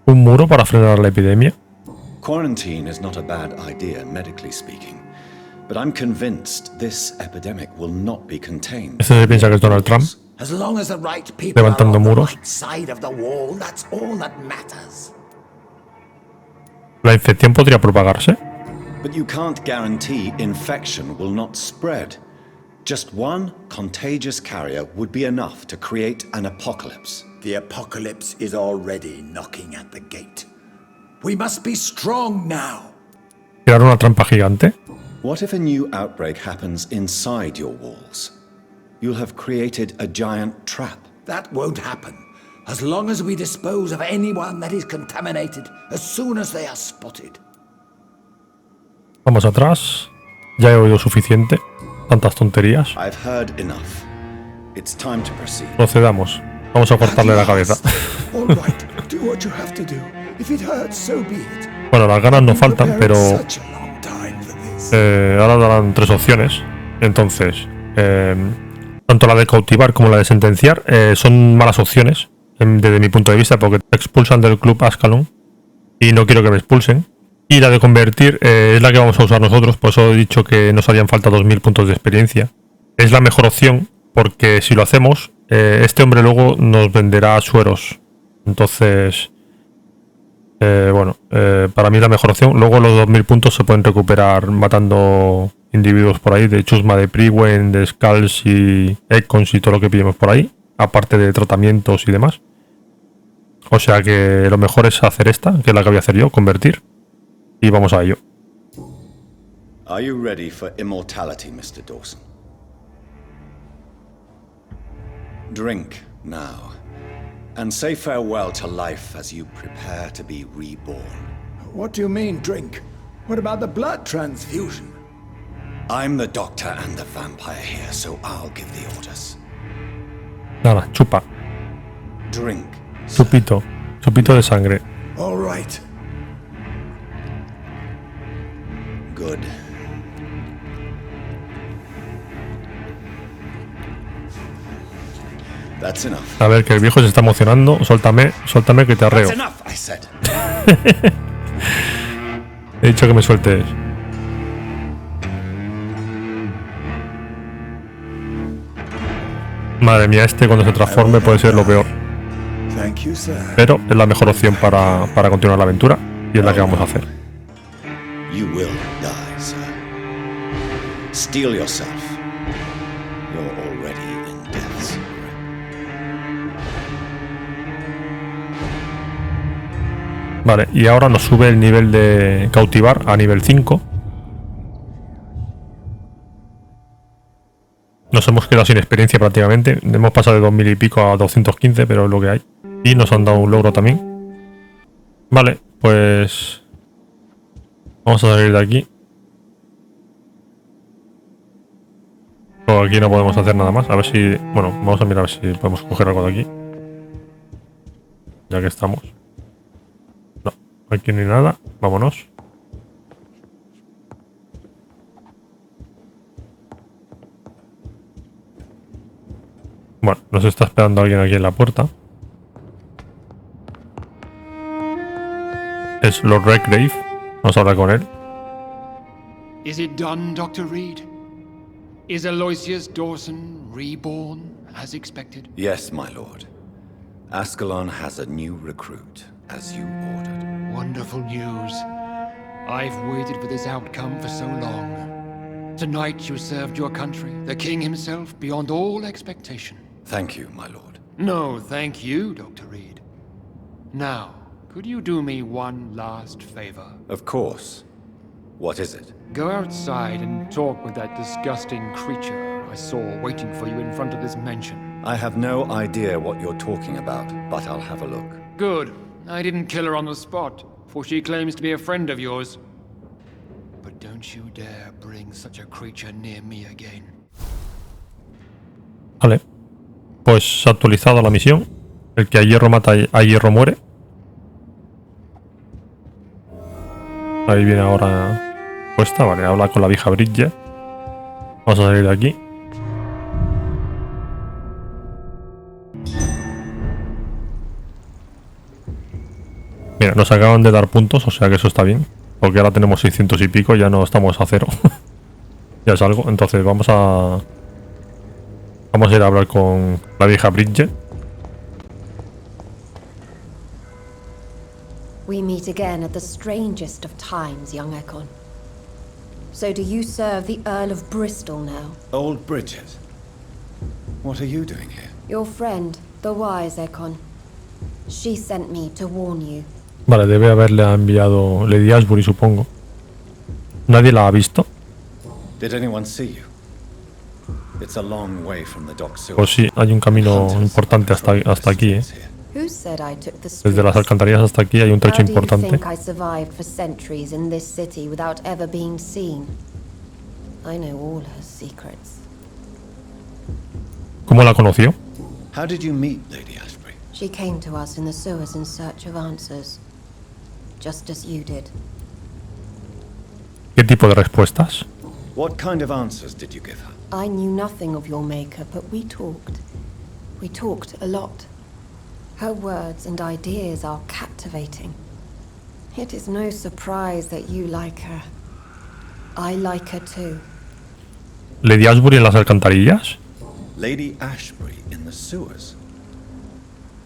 ¿Un muro para frenar la epidemia? Quarantine is not a bad idea, medically speaking. But I'm convinced this epidemic will not be contained. Este se piensa que es Donald Trump. As long as the right people Levantando are on muros. the right side of the wall, that's all that matters. ¿La infección podría propagarse? But you can't guarantee infection will not spread. Just one contagious carrier would be enough to create an apocalypse. The apocalypse is already knocking at the gate. We must be strong now. ¿Crear una trampa gigante? What if a new outbreak happens inside your walls? You'll have created a giant trap. That won't happen. As long as we dispose of anyone that is contaminated as soon as they are spotted. Vamos atrás. Ya he oído suficiente. Tantas tonterías. I've heard enough. It's time to proceed. Procedamos. Vamos a cortarle la cabeza. All right, do what you have to do. If it hurts, so be it. Bueno, las ganas no faltan, pero ahora darán tres opciones. Entonces, tanto la de cautivar como la de sentenciar son malas opciones desde mi punto de vista, porque te expulsan del club Ascalon y no quiero que me expulsen. Y la de convertir es la que vamos a usar nosotros, por eso he dicho que nos harían falta 2000 puntos de experiencia. Es la mejor opción porque si lo hacemos, este hombre luego nos venderá sueros. Entonces, bueno, para mí es la mejor opción. Luego los 2000 puntos se pueden recuperar matando individuos por ahí, de Chusma, de Priwen, de Skulls y Econs y todo lo que pillemos por ahí, aparte de tratamientos y demás. O sea que lo mejor es hacer esta, que es la que voy a hacer yo, convertir. Y vamos a ello. Are you ready for immortality, Mr. Dawson? Drink now, and say farewell to life as you prepare to be reborn. What do you mean, drink? What about the blood transfusion? I'm the doctor and the vampire here, so I'll give the orders. Nada, chupa. Drink. Chupito. Chupito de sangre. All right. Good. That's enough. A ver, que el viejo se está emocionando. Suéltame, suéltame que te arreo. That's enough, I said. He dicho que me sueltes. Madre mía, este cuando se transforme puede ser lo peor. Pero es la mejor opción para continuar la aventura y es la que vamos a hacer. You will die, sir. Steel yourself. You're already in death's grip. Vale, y ahora nos sube el nivel de cautivar a nivel 5. Nos hemos quedado sin experiencia prácticamente. Hemos pasado de 2000 y pico a 215, pero es lo que hay. Y nos han dado un logro también. Vale, pues vamos a salir de aquí. Aquí no podemos hacer nada más. A ver si... Bueno, vamos a mirar a ver si podemos coger algo de aquí. Ya que estamos. No, aquí ni nada. Vámonos. Bueno, nos está esperando alguien aquí en la puerta. Es Lord Redgrave. Vamos a hablar con él. Is it done, Dr. Reed? Is Aloysius Dawson reborn as expected? Yes, my lord. Ascalon has a new recruit, as you ordered. Wonderful news. I've waited for this outcome for so long. Tonight you served your country, the king himself, beyond all expectation. Thank you, my lord. No, thank you, Dr. Reed. Now, Could you do me one last favor? Of course. What is it? Go outside and talk with that disgusting creature I saw waiting for you in front of this mansion. I have no idea what you're talking about, but I'll have a look. Good. I didn't kill her on the spot, for she claims to be a friend of yours. But don't you dare bring such a creature near me again. Vale. Pues se ha actualizado la misión. El que a hierro mata, a hierro muere. Ahí viene ahora puesta. Vale, habla con la vieja Bridget. Vamos a salir de aquí. Mira, nos acaban de dar puntos, o sea que eso está bien. Porque ahora tenemos 600 y pico, ya no estamos a cero. Ya es algo. Entonces vamos a ir a hablar con la vieja Bridget. We meet again at the strangest of times, young Ekon. So do you serve the Earl of Bristol now? Old Bridget. What are you doing here? Your friend, the wise Ekon. She sent me to warn you. Vale, debe haberle enviado Lady Ashbury, supongo. ¿Nadie la ha visto? Did anyone see you? It's a long way from the dock sewer. Pues sí, hay un camino importante hasta aquí, ¿eh? Who said I took the streets? Desde las alcantarillas hasta aquí hay un trecho importante. How do you think I survived for centuries in this city without ever being seen? I know all her secrets. ¿Cómo la conoció? How did you meet Lady Ashbury? She came to us in the sewers in search of answers. Just as you did. ¿Qué tipo de respuestas? What kind of answers did you give her? I knew nothing of your maker, but we talked. We talked a lot. Her words and ideas are captivating. It is no surprise that you like her. I like her too. ¿Lady Ashbury en las alcantarillas? Lady Ashbury in the sewers?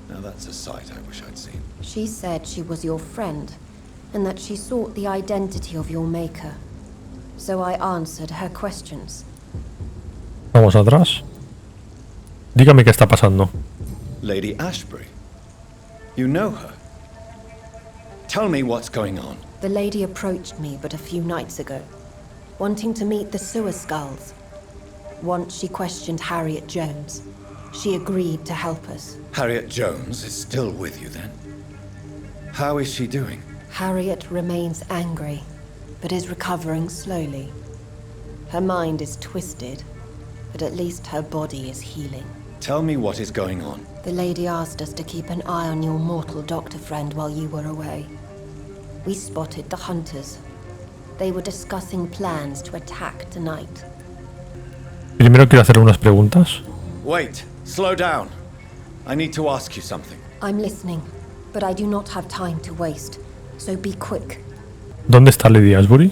Now that's a sight I wish I'd seen. She said she was your friend, and that she sought the identity of your maker. So I answered her questions. Vamos atrás. Dígame qué está pasando. Lady Ashbury? You know her? Tell me what's going on. The lady approached me but a few nights ago, wanting to meet the sewer skulls. Once she questioned Harriet Jones. She agreed to help us. Harriet Jones is still with you then? How is she doing? Harriet remains angry, but is recovering slowly. Her mind is twisted, but at least her body is healing. Tell me what is going on. The lady asked us to keep an eye on your mortal doctor friend while you were away. We spotted the hunters. They were discussing plans to attack tonight. Primero quiero hacer unas preguntas. Wait, slow down. I need to ask you something. I'm listening, but I do not have time to waste, so be quick. ¿Dónde está Lady Ashbury?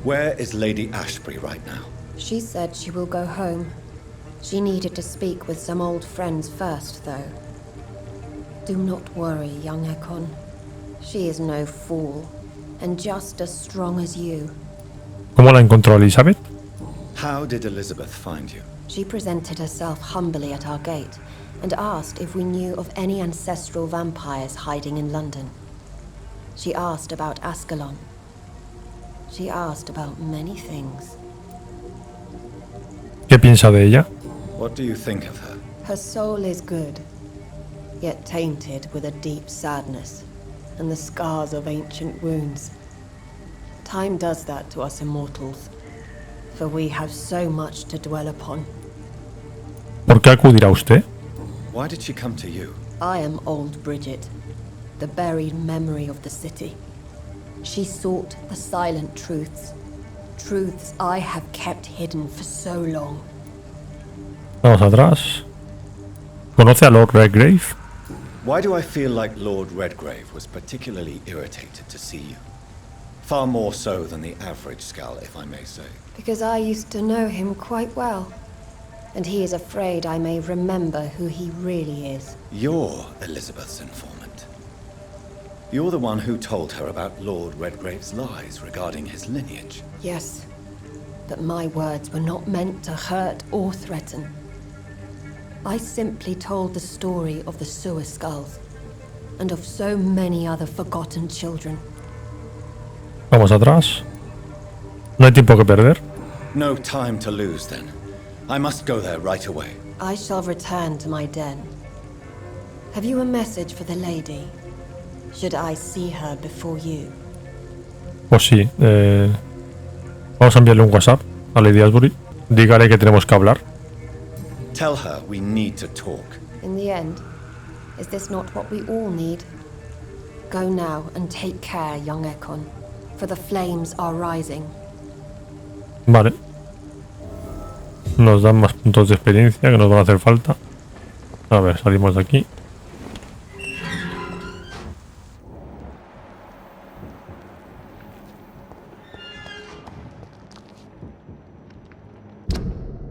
Where is Lady Ashbury right now? She said she will go home. She needed to speak with some old friends first, though. Do not worry, young Ekon. She is no fool, and just as strong as you. ¿Cómo la encontró Elizabeth? How did Elizabeth find you? She presented herself humbly at our gate, and asked if we knew of any ancestral vampires hiding in London. She asked about Ascalon. She asked about many things. ¿Qué piensa de ella? What do you think of her? Her soul is good, yet tainted with a deep sadness and the scars of ancient wounds. Time does that to us immortals, for we have so much to dwell upon. ¿Por qué acudirá usted? Why did she come to you? I am old Bridget, the buried memory of the city. She sought the silent truths, truths I have kept hidden for so long. Vamos atrás. ¿Conoce a Lord Redgrave? Why do I feel like Lord Redgrave was particularly irritated to see you? Far more so than the average Skull, if I may say. Because I used to know him quite well, and he is afraid I may remember who he really is. You're Elizabeth's informant. You're the one who told her about Lord Redgrave's lies regarding his lineage. Yes, but my words were not meant to hurt or threaten. I simply told the story of the sewer skulls. and of so many other forgotten children. Vamos atrás. No hay tiempo que perder. No time to lose, then. I must go there right away. I shall return to my den. Have you a message for the lady? Should I see her before you? Pues sí. Vamos a enviarle un WhatsApp a Lady Asbury. Dígale que tenemos que hablar. Tell her we need to talk. In the end, is this not what we all need? Go now and take care, young Ekon, for the flames are rising. Vale. Nos dan más puntos de experiencia que nos van a hacer falta. A ver, salimos de aquí.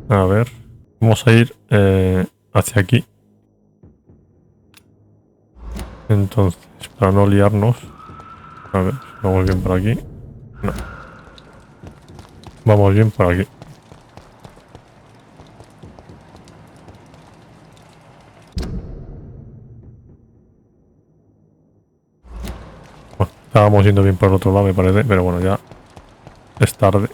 A ver, vamos a ir hacia aquí. Entonces, para no liarnos. A ver, vamos bien por aquí. No. Vamos bien por aquí. Bueno, estábamos yendo bien por el otro lado, me parece, pero bueno, ya es tarde.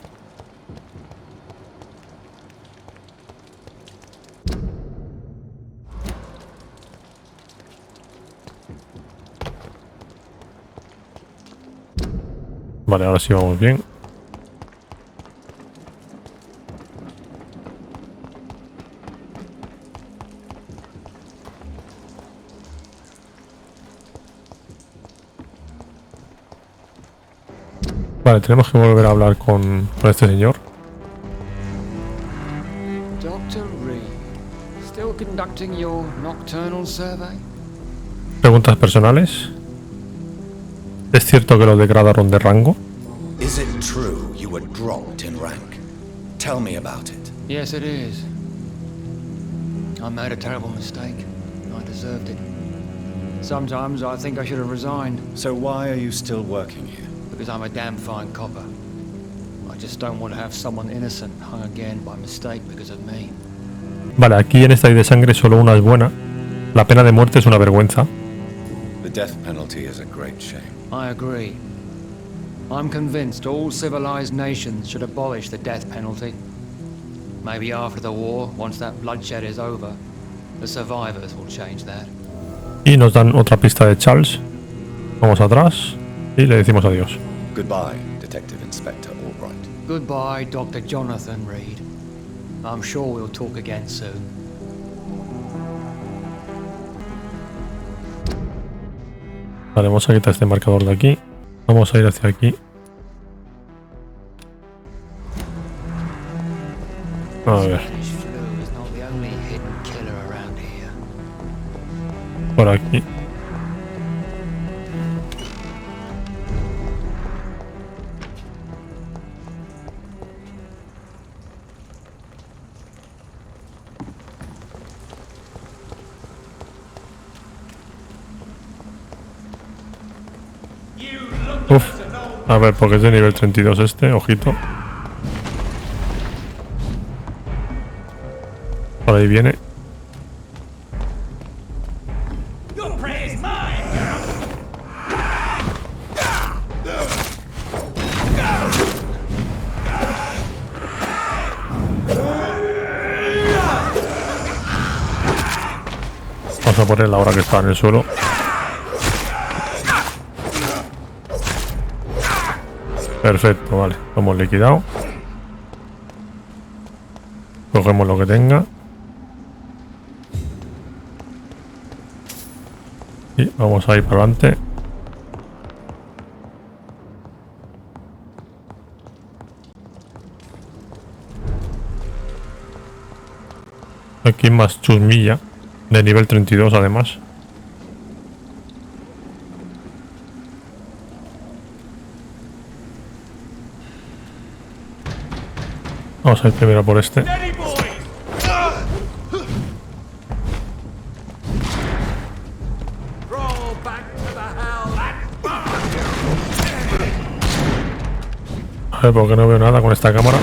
Vale, ahora sí vamos bien. Vale, tenemos que volver a hablar con este señor. Dr. Reed, still conducting your nocturnal survey? Preguntas personales. ¿Es cierto que lo degradaron de rango? Is it true you were dropped in rank? Tell me about it. Yes, it is. I made a terrible mistake. I deserved it. Sometimes I think I should have resigned. So why are you still working here? Because I'm a damn fine copper. I just don't want to have someone innocent hung again by mistake because of me. Vale, aquí en esta ley de sangre solo una es buena. La pena de muerte es una vergüenza. The death penalty is a great shame. I agree. I'm convinced all civilized nations should abolish the death penalty. Maybe after the war, once that bloodshed is over, the survivors will change that. Y nos dan otra pista de Charles. Vamos atrás y le decimos adiós. Goodbye, Detective Inspector Albright. Goodbye, Dr. Jonathan Reed. I'm sure we'll talk again soon. Vale, vamos a quitar este marcador de aquí. Vamos a ir hacia aquí. A ver. Por aquí. Uf. A ver, porque es de nivel 32 este, ojito. Por ahí viene. Vamos a poner la hora que está en el suelo. Perfecto, vale. Lo hemos liquidado. Cogemos lo que tenga. Y vamos a ir para adelante. Aquí más chusmilla. De nivel 32 además. Vamos a ir primero por este. A ver, porque no veo nada con esta cámara.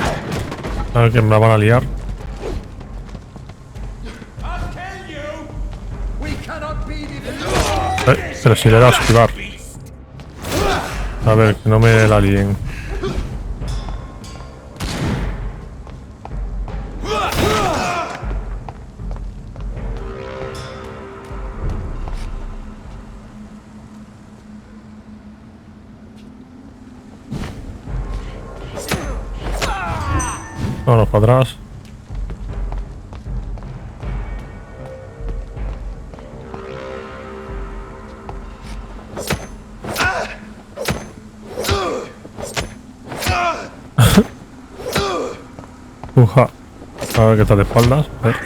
A ver que me la van a liar. Pero si le da a esquivar. A ver, que no me la líen. Vámonos para atrás. Uja. A ver qué tal de espaldas. A ver.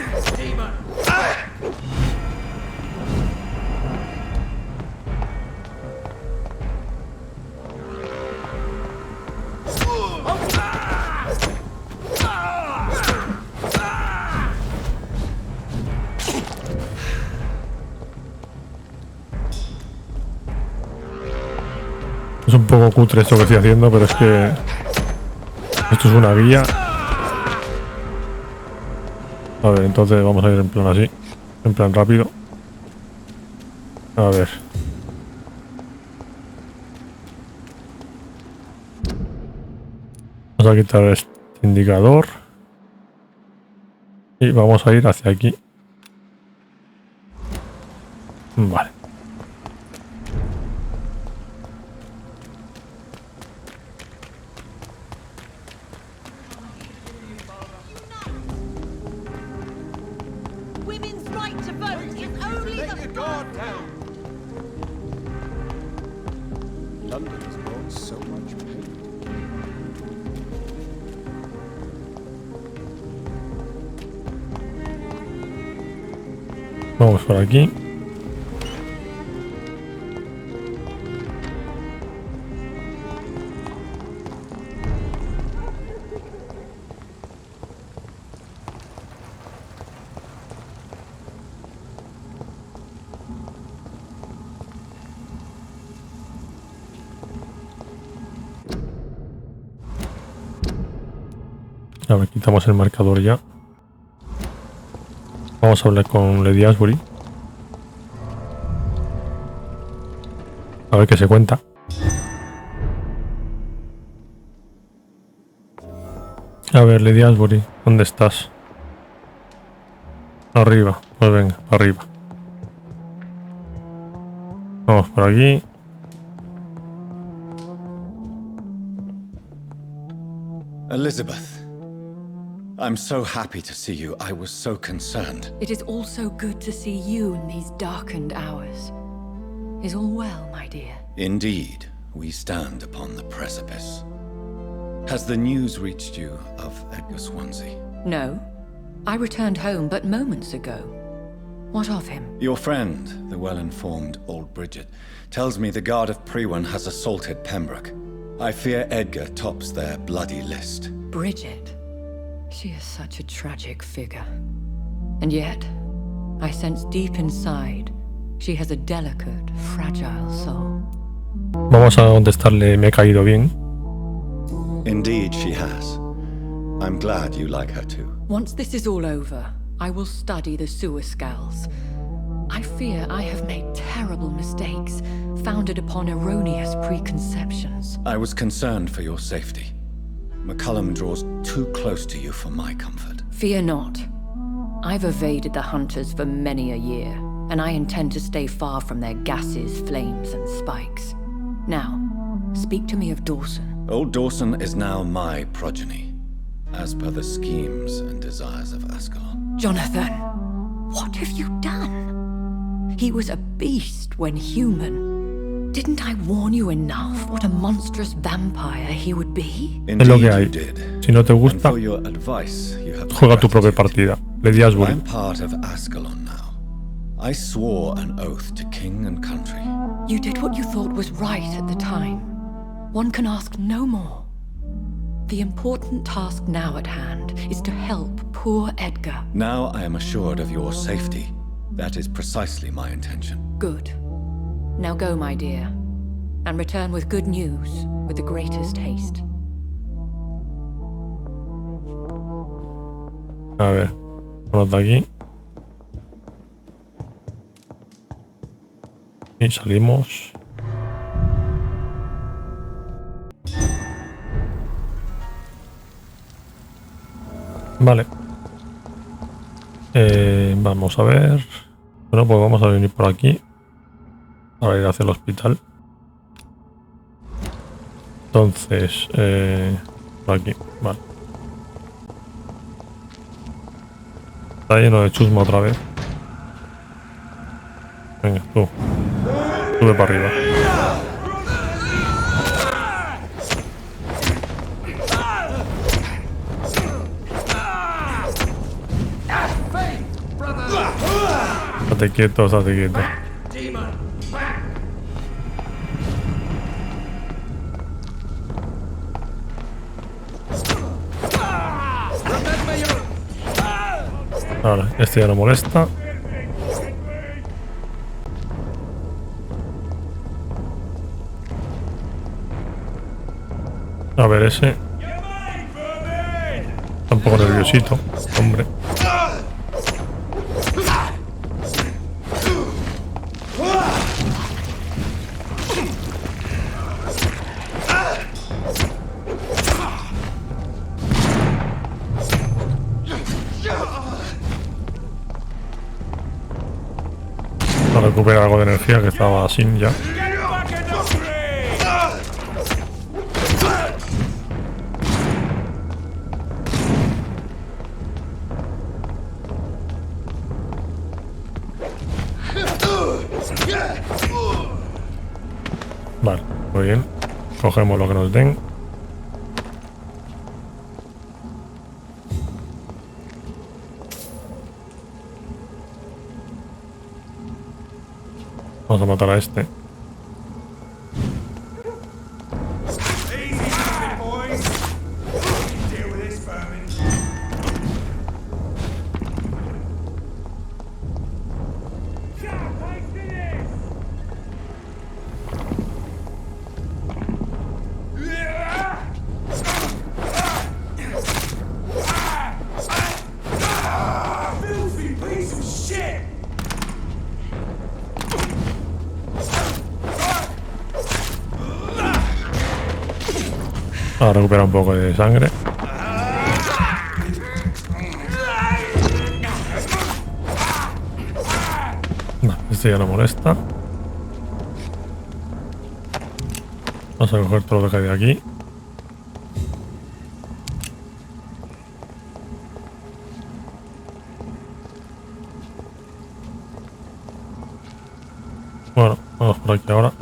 Es un poco cutre esto que estoy haciendo, pero es que esto es una guía. A ver, entonces vamos a ir en plan así, en plan rápido. A ver. Vamos a quitar este indicador. Y vamos a ir hacia aquí. Vale. Women's right to vote is only the guard down. London has brought so much pain. Vamos por aquí. A ver, quitamos el marcador ya. Vamos a hablar con Lady Ashbury. A ver qué se cuenta. A ver, Lady Ashbury, ¿dónde estás? Arriba, pues venga, arriba. Vamos por aquí. Elizabeth, I'm so happy to see you. I was so concerned. It is also good to see you in these darkened hours. Is all well, my dear? Indeed, we stand upon the precipice. Has the news reached you of Edgar Swansea? No. I returned home but moments ago. What of him? Your friend, the well-informed old Bridget, tells me the Guard of Priwen has assaulted Pembroke. I fear Edgar tops their bloody list. Bridget. She is such a tragic figure. And yet, I sense deep inside, she has a delicate, fragile soul. Vamos a contestarle, me he caído bien. Indeed, she has. I'm glad you like her too. Once this is all over, I will study the sewer skulls. I fear I have made terrible mistakes, founded upon erroneous preconceptions. I was concerned for your safety. McCullum draws too close to you for my comfort. Fear not. I've evaded the hunters for many a year, and I intend to stay far from their gases, flames, and spikes. Now, speak to me of Dawson. Old Dawson is now my progeny, as per the schemes and desires of Ascalon. Jonathan, what have you done? He was a beast when human. Didn't I warn you enough what a monstrous vampire he would be? Es lo que hay. Si no te gusta, juega tu propia partida. Lady Ashbury. I'm part of Ascalon now. I swore an oath to king and country. You did what you thought was right at the time. One can ask no more. The important task now at hand is to help poor Edgar. Now I am assured of your safety. That is precisely my intention. Good. Now go, my dear, and return with good news with the greatest haste. A ver, vamos de aquí. Y salimos. Vale. Vamos a ver. Bueno, pues vamos a venir por aquí. Para ir hacia el hospital. Entonces, por aquí. Vale. Está lleno de chusma otra vez. Venga, tú. Sube para arriba. Estate quieto, estate quieto. Ahora, este ya no molesta. A ver, ese. Está un poco nerviosito, hombre. Para recuperar algo de energía que estaba sin ya. Vale, muy bien. Cogemos lo que nos den. Vamos a matar a este. A recuperar un poco de sangre. No, este ya no molesta. Vamos a coger todo lo que hay de aquí. Bueno, vamos por aquí ahora.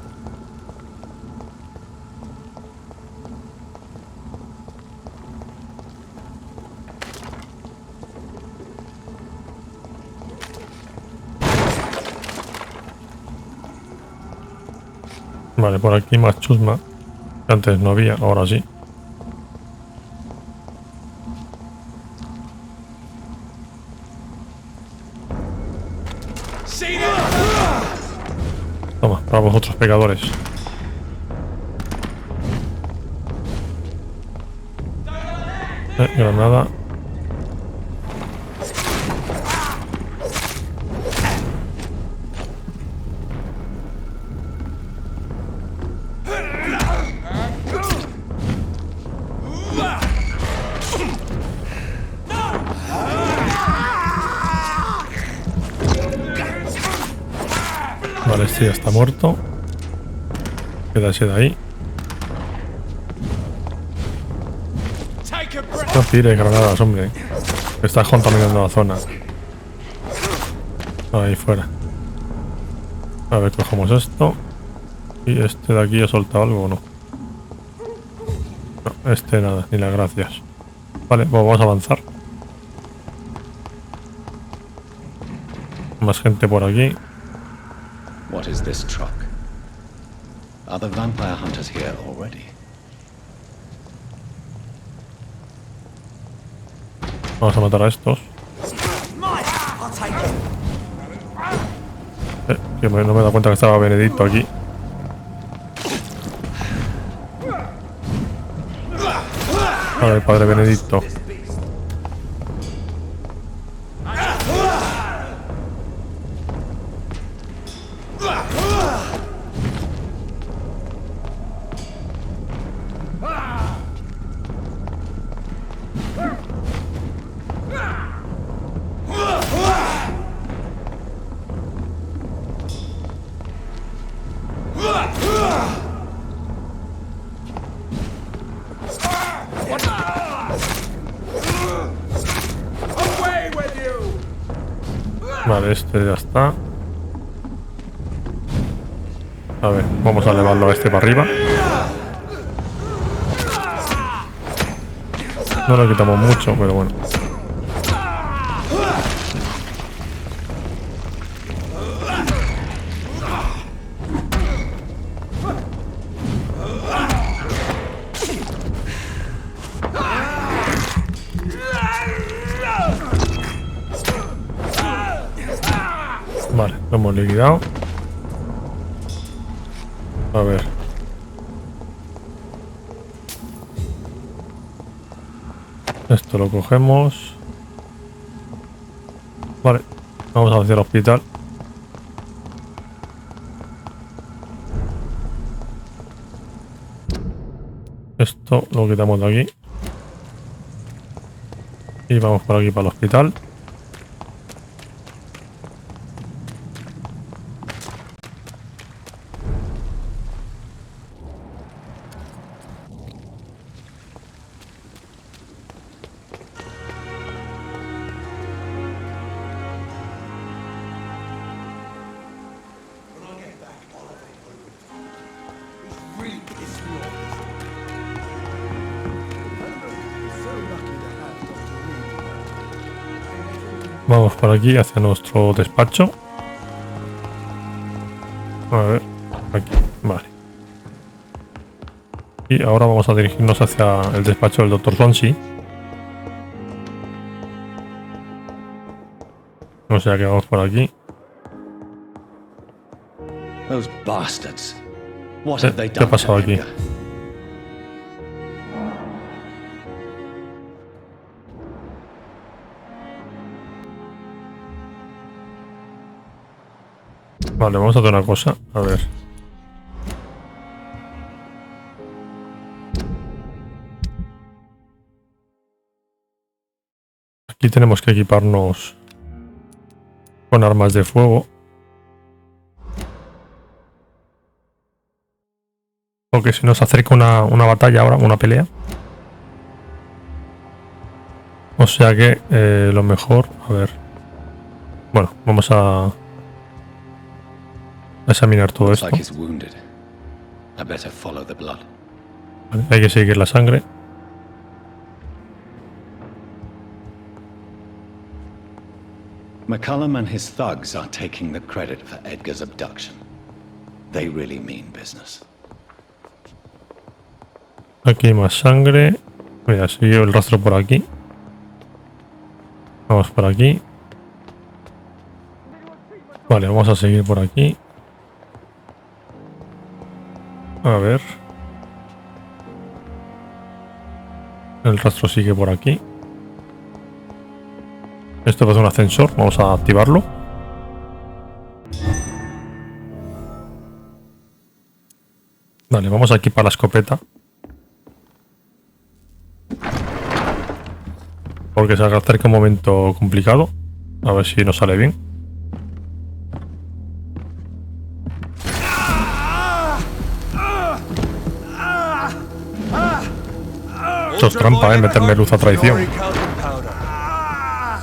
Vale, por aquí más chusma. Que antes no había, ahora sí. Toma, para vosotros pecadores. Granada. Vale, este ya está muerto. Queda ese de ahí. No tires granadas, hombre. Estás contaminando la zona. Ahí fuera. A ver, cogemos esto. Y este de aquí ha soltado algo o no. No, este nada, ni las gracias. Vale, pues vamos a avanzar. Más gente por aquí. What is this truck? Are the vampire hunters here already? Vamos a matar a estos. Que no me he dado cuenta que estaba Benedicto aquí. Vale, el padre Benedicto. Vale, este ya está. A ver, vamos a elevarlo a este para arriba. No lo quitamos mucho, pero bueno. Vale, lo hemos liquidado. A ver. Esto lo cogemos. Vale, vamos hacia el hospital. Esto lo quitamos de aquí. Y vamos por aquí para el hospital. Vamos por aquí hacia nuestro despacho. A ver, aquí, vale. Y ahora vamos a dirigirnos hacia el despacho del Dr. Swansea. O sea que vamos por aquí. Those bastards. What have they ¿Qué ha done pasado to aquí? Edgar? Vale, vamos a hacer una cosa. A ver. Aquí tenemos que equiparnos con armas de fuego. Porque si nos acerca una batalla ahora, una pelea. O sea que lo mejor... A ver. Bueno, vamos a examinar todo esto. Looks like he's wounded. I better follow the blood. Vale, hay que seguir la sangre. McCullum and his thugs are taking the credit for Edgar's abduction. They really mean business. Aquí hay más sangre. Mira, sigue el rastro por aquí. Vamos por aquí. Vale, vamos a seguir por aquí. A ver. El rastro sigue por aquí. Esto es un ascensor. Vamos a activarlo. Vale, vamos aquí para la escopeta. Porque se acerca un momento complicado. A ver si nos sale bien. Esto es trampa, meterme luz a traición.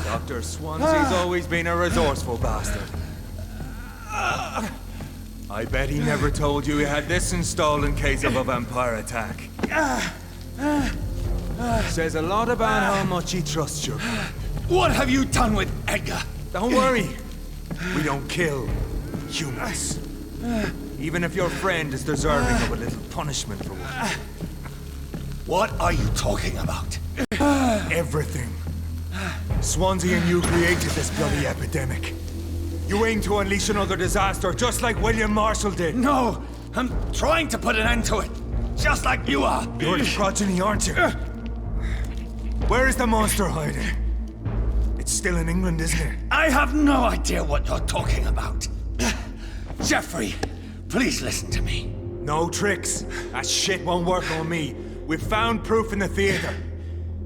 Dr. Swansea's always been a resourceful bastard. I bet he never told you he had this installed in case of a vampire attack. Says a lot about how much he trusts you. What have you done with Edgar? Don't worry. We don't kill humans. Even if your friend is deserving of a little punishment for what. What are you talking about? Everything. Swansea and you created this bloody epidemic. You aim to unleash another disaster, just like William Marshall did. No, I'm trying to put an end to it, just like you are. You're the progeny, aren't you? Where is the monster hiding? It's still in England, isn't it? I have no idea what you're talking about. Jeffrey, please listen to me. No tricks. That shit won't work on me. We've found proof in the theater.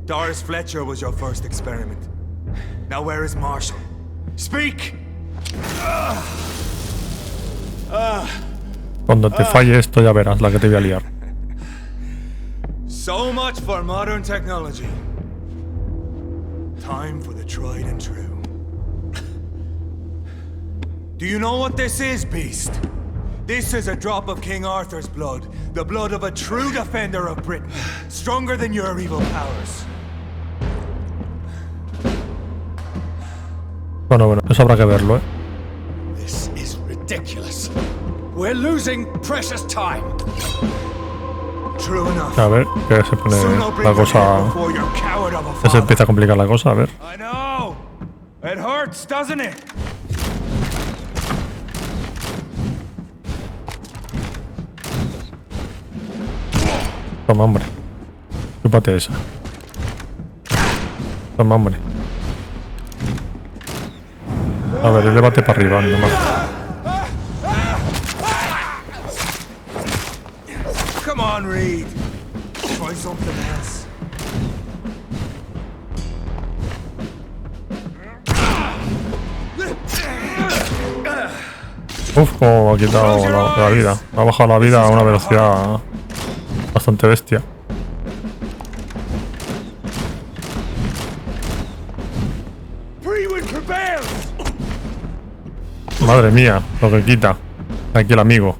Doris Fletcher was your first experiment. Now where is Marshall? Speak! Cuando te falle esto ya verás la que te voy a liar. So much for modern technology. Time for the tried and true. Do you know what this is, beast? This is a drop of King Arthur's blood. The blood of a true defender of Britain. Stronger than your evil powers. Bueno, eso habrá que verlo, This is ridiculous. We're losing precious time. True enough. A ver, que se pone la cosa... Ya se empieza a complicar la cosa, a ver. I know. It hurts, doesn't it? Toma, hombre. Chúpate esa. Toma, hombre. A ver, elévate para arriba, nomás. Come on, Reed. Try something else. Uf, como me ha quitado la vida. Me ha bajado la vida a una velocidad bastante bestia. Madre mía, lo que quita. Aquí el amigo.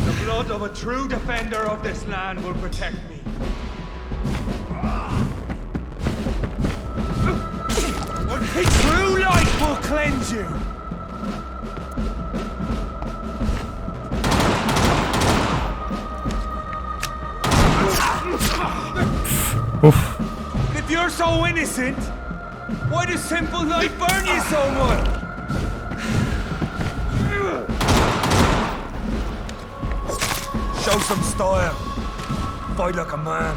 The blood of a true defender of this land will protect me. A true light will cleanse you. Uf. If you're so innocent, why does simple life burn you so much? Show some style. Fight like a man.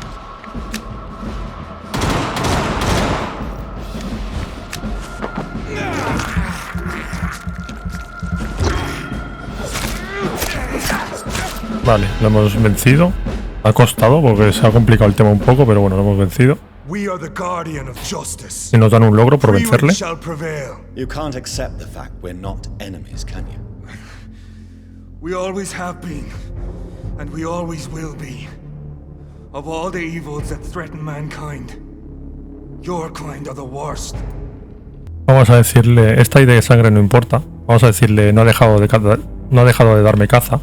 Vale, lo hemos vencido. Ha costado porque se ha complicado el tema un poco, pero bueno, lo hemos vencido. Y nos dan un logro por vencerle. You can't accept the fact we're not enemies, can you? We always have been, and we always will be. Of all the evils that threaten mankind, your kind are the worst. Vamos a decirle, esta idea de sangre no importa. Vamos a decirle, no ha dejado de darme caza.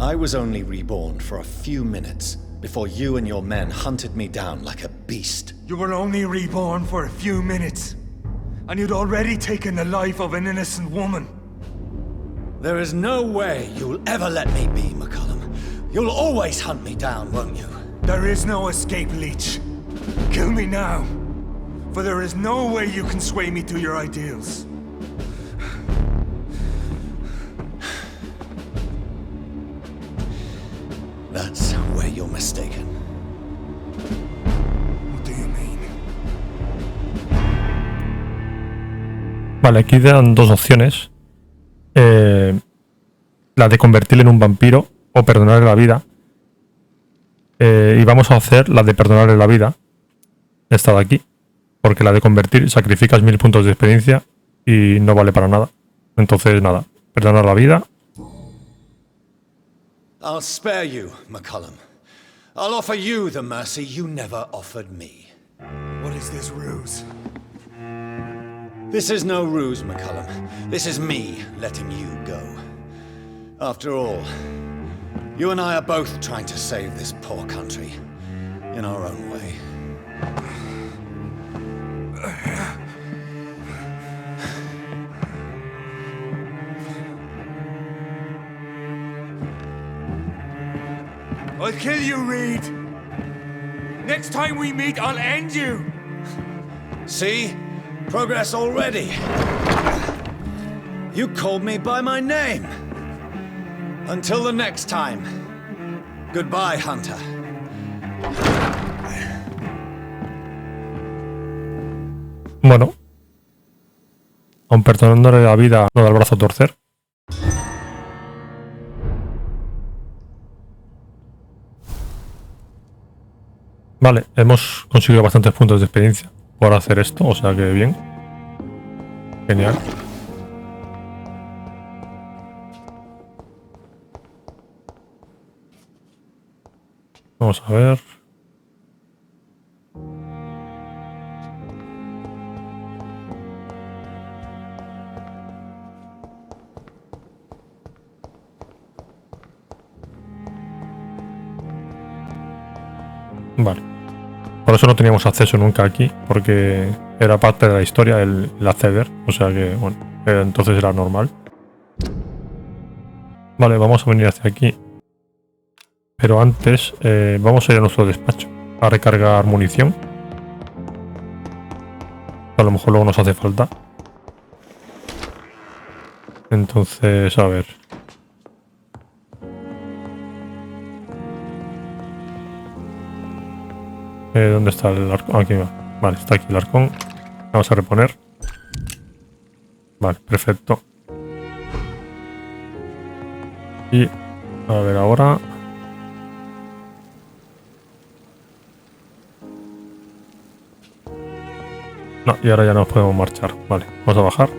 I was only reborn for a few minutes before you and your men hunted me down like a beast. You were only reborn for a few minutes, and you'd already taken the life of an innocent woman. There is no way you'll ever let me be, McCullum. You'll always hunt me down, won't you? There is no escape, Leech. Kill me now, for there is no way you can sway me to your ideals. That's where you're mistaken. What do you mean? Vale, aquí dan dos opciones. La de convertirle en un vampiro o perdonarle la vida. Y vamos a hacer la de perdonarle la vida. Esta de aquí. Porque la de convertir sacrificas 1000 puntos de experiencia y no vale para nada. Entonces nada, perdonar la vida. I'll spare you, McCullum. I'll offer you the mercy you never offered me. What is this ruse? This is no ruse, McCullum. This is me letting you go. After all, you and I are both trying to save this poor country in our own way. I'll kill you, Reed. Next time we meet, I'll end you. See? Progress already. You called me by my name. Until the next time. Goodbye, Hunter. Bueno. Aun perdonándole la vida, no da el brazo a torcer. Vale, hemos conseguido bastantes puntos de experiencia por hacer esto, o sea que bien. Genial. Vamos a ver. Vale. Por eso no teníamos acceso nunca aquí, porque era parte de la historia el acceder. O sea que, bueno, entonces era normal. Vale, vamos a venir hacia aquí. Pero antes vamos a ir a nuestro despacho a recargar munición. A lo mejor luego nos hace falta. Entonces, a ver. ¿Dónde está el arcón? Aquí va. Vale, está aquí el arcón. Vamos a reponer. Vale, perfecto. Y a ver ahora. No, y ahora ya nos podemos marchar. Vale, vamos a bajar.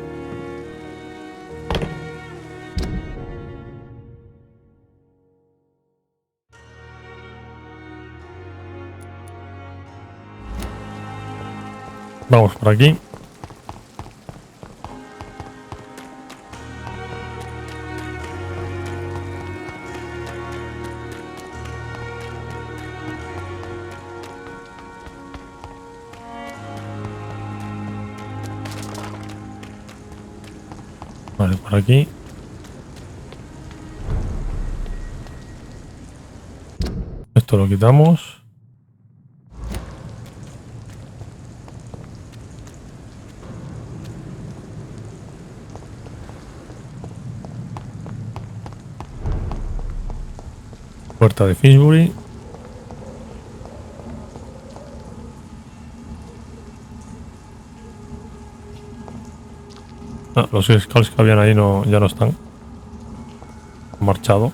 Vamos por aquí. Vale, por aquí. Esto lo quitamos. Puerta de Finsbury. Ah, los scouts que habían ahí no, ya no están. Han marchado.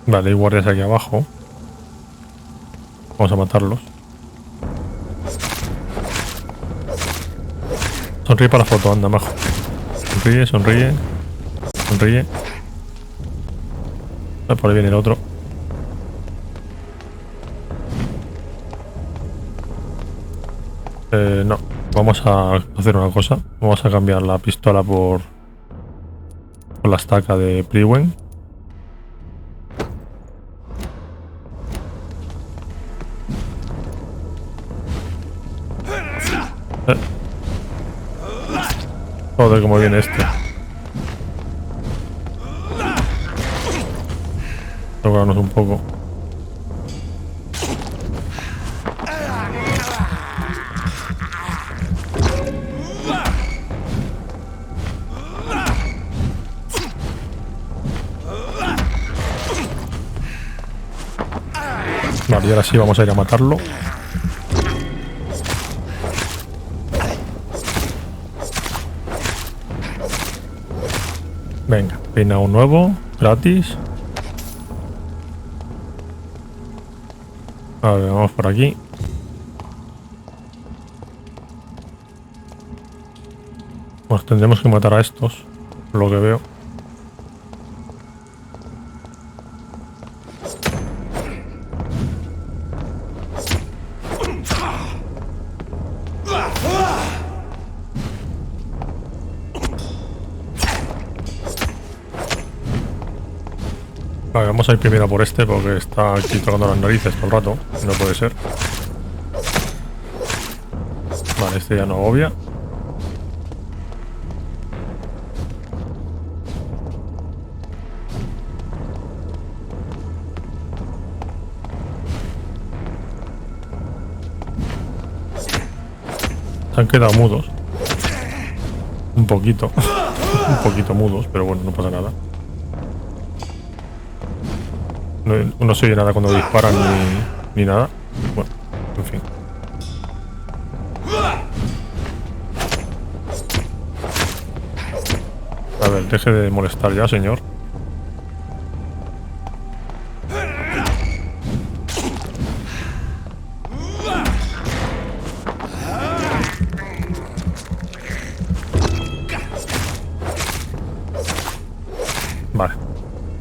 Vale, hay guardias aquí abajo. Vamos a matarlos. Sonríe para la foto, anda, majo. Sonríe, sonríe. Sonríe. Ah, por ahí viene el otro. No. Vamos a hacer una cosa. Vamos a cambiar la pistola por la estaca de Priwen. Joder, cómo viene este. Tocarnos un poco. Vale, y ahora sí vamos a ir a matarlo. Venga, peinado nuevo, gratis. A ver, vamos por aquí. Pues tendremos que matar a estos, por lo que veo. Vale, vamos a ir primero por este porque está aquí tocando las narices todo el rato. No puede ser. Vale, este ya no agobia. Se han quedado mudos. Un poquito. Un poquito mudos, pero bueno, no pasa nada. No se oye nada cuando disparan ni nada. Bueno, en fin. A ver, deje de molestar ya, señor. Vale.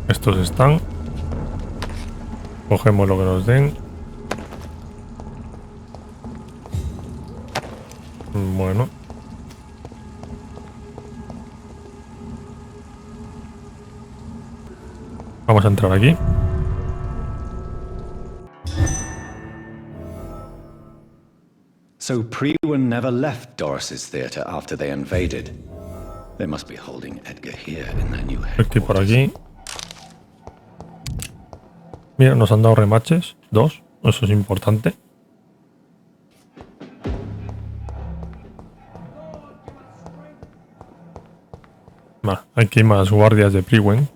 Estos están. Cogemos lo que nos den. Bueno. Vamos a entrar aquí. So Priwen never left Doris's theater after they invaded. They must be holding Edgar here in their new headquarters. Aquí por aquí. Mira, nos han dado remaches. 2. Eso es importante. Vale, aquí hay más guardias de Priwen.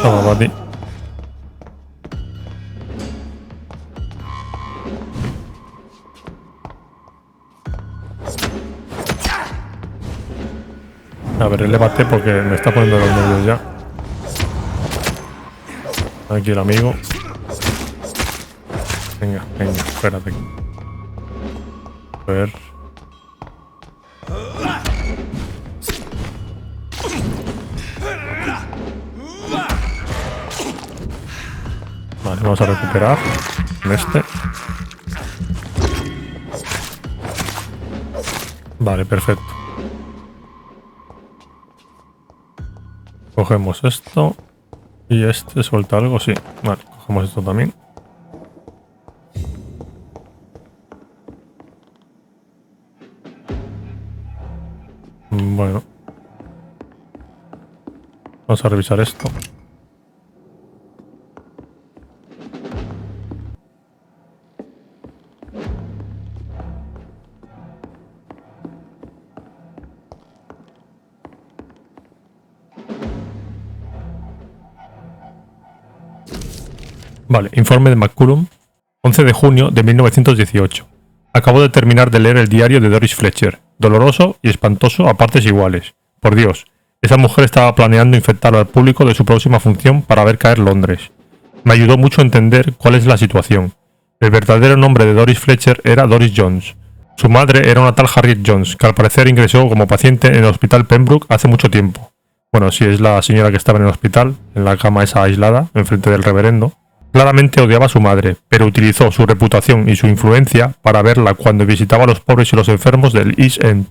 Toma, para ti. A ver, elévate porque me está poniendo los nervios ya. Aquí el amigo. Venga, venga, espérate. A ver. Vale, vamos a recuperar en este. Vale, perfecto. Cogemos esto. Y este suelta algo, sí. Vale, cogemos esto también. Bueno. Vamos a revisar esto. Vale, informe de McCullum, 11 de junio de 1918. Acabo de terminar de leer el diario de Doris Fletcher, doloroso y espantoso a partes iguales. Por Dios, esa mujer estaba planeando infectar al público de su próxima función para ver caer Londres. Me ayudó mucho a entender cuál es la situación. El verdadero nombre de Doris Fletcher era Doris Jones. Su madre era una tal Harriet Jones, que al parecer ingresó como paciente en el hospital Pembroke hace mucho tiempo. Bueno, sí, es la señora que estaba en el hospital, en la cama esa aislada, enfrente del reverendo. Claramente odiaba a su madre, pero utilizó su reputación y su influencia para verla cuando visitaba a los pobres y los enfermos del East End.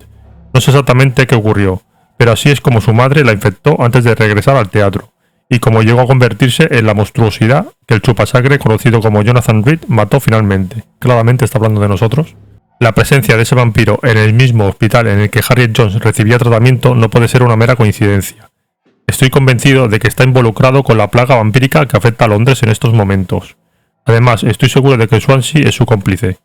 No sé exactamente qué ocurrió, pero así es como su madre la infectó antes de regresar al teatro, y como llegó a convertirse en la monstruosidad que el chupasangre conocido como Jonathan Reed mató finalmente. Claramente está hablando de nosotros. La presencia de ese vampiro en el mismo hospital en el que Harriet Jones recibía tratamiento no puede ser una mera coincidencia. Estoy convencido de que está involucrado con la plaga vampírica que afecta a Londres en estos momentos. Además, estoy seguro de que Swansea es su cómplice.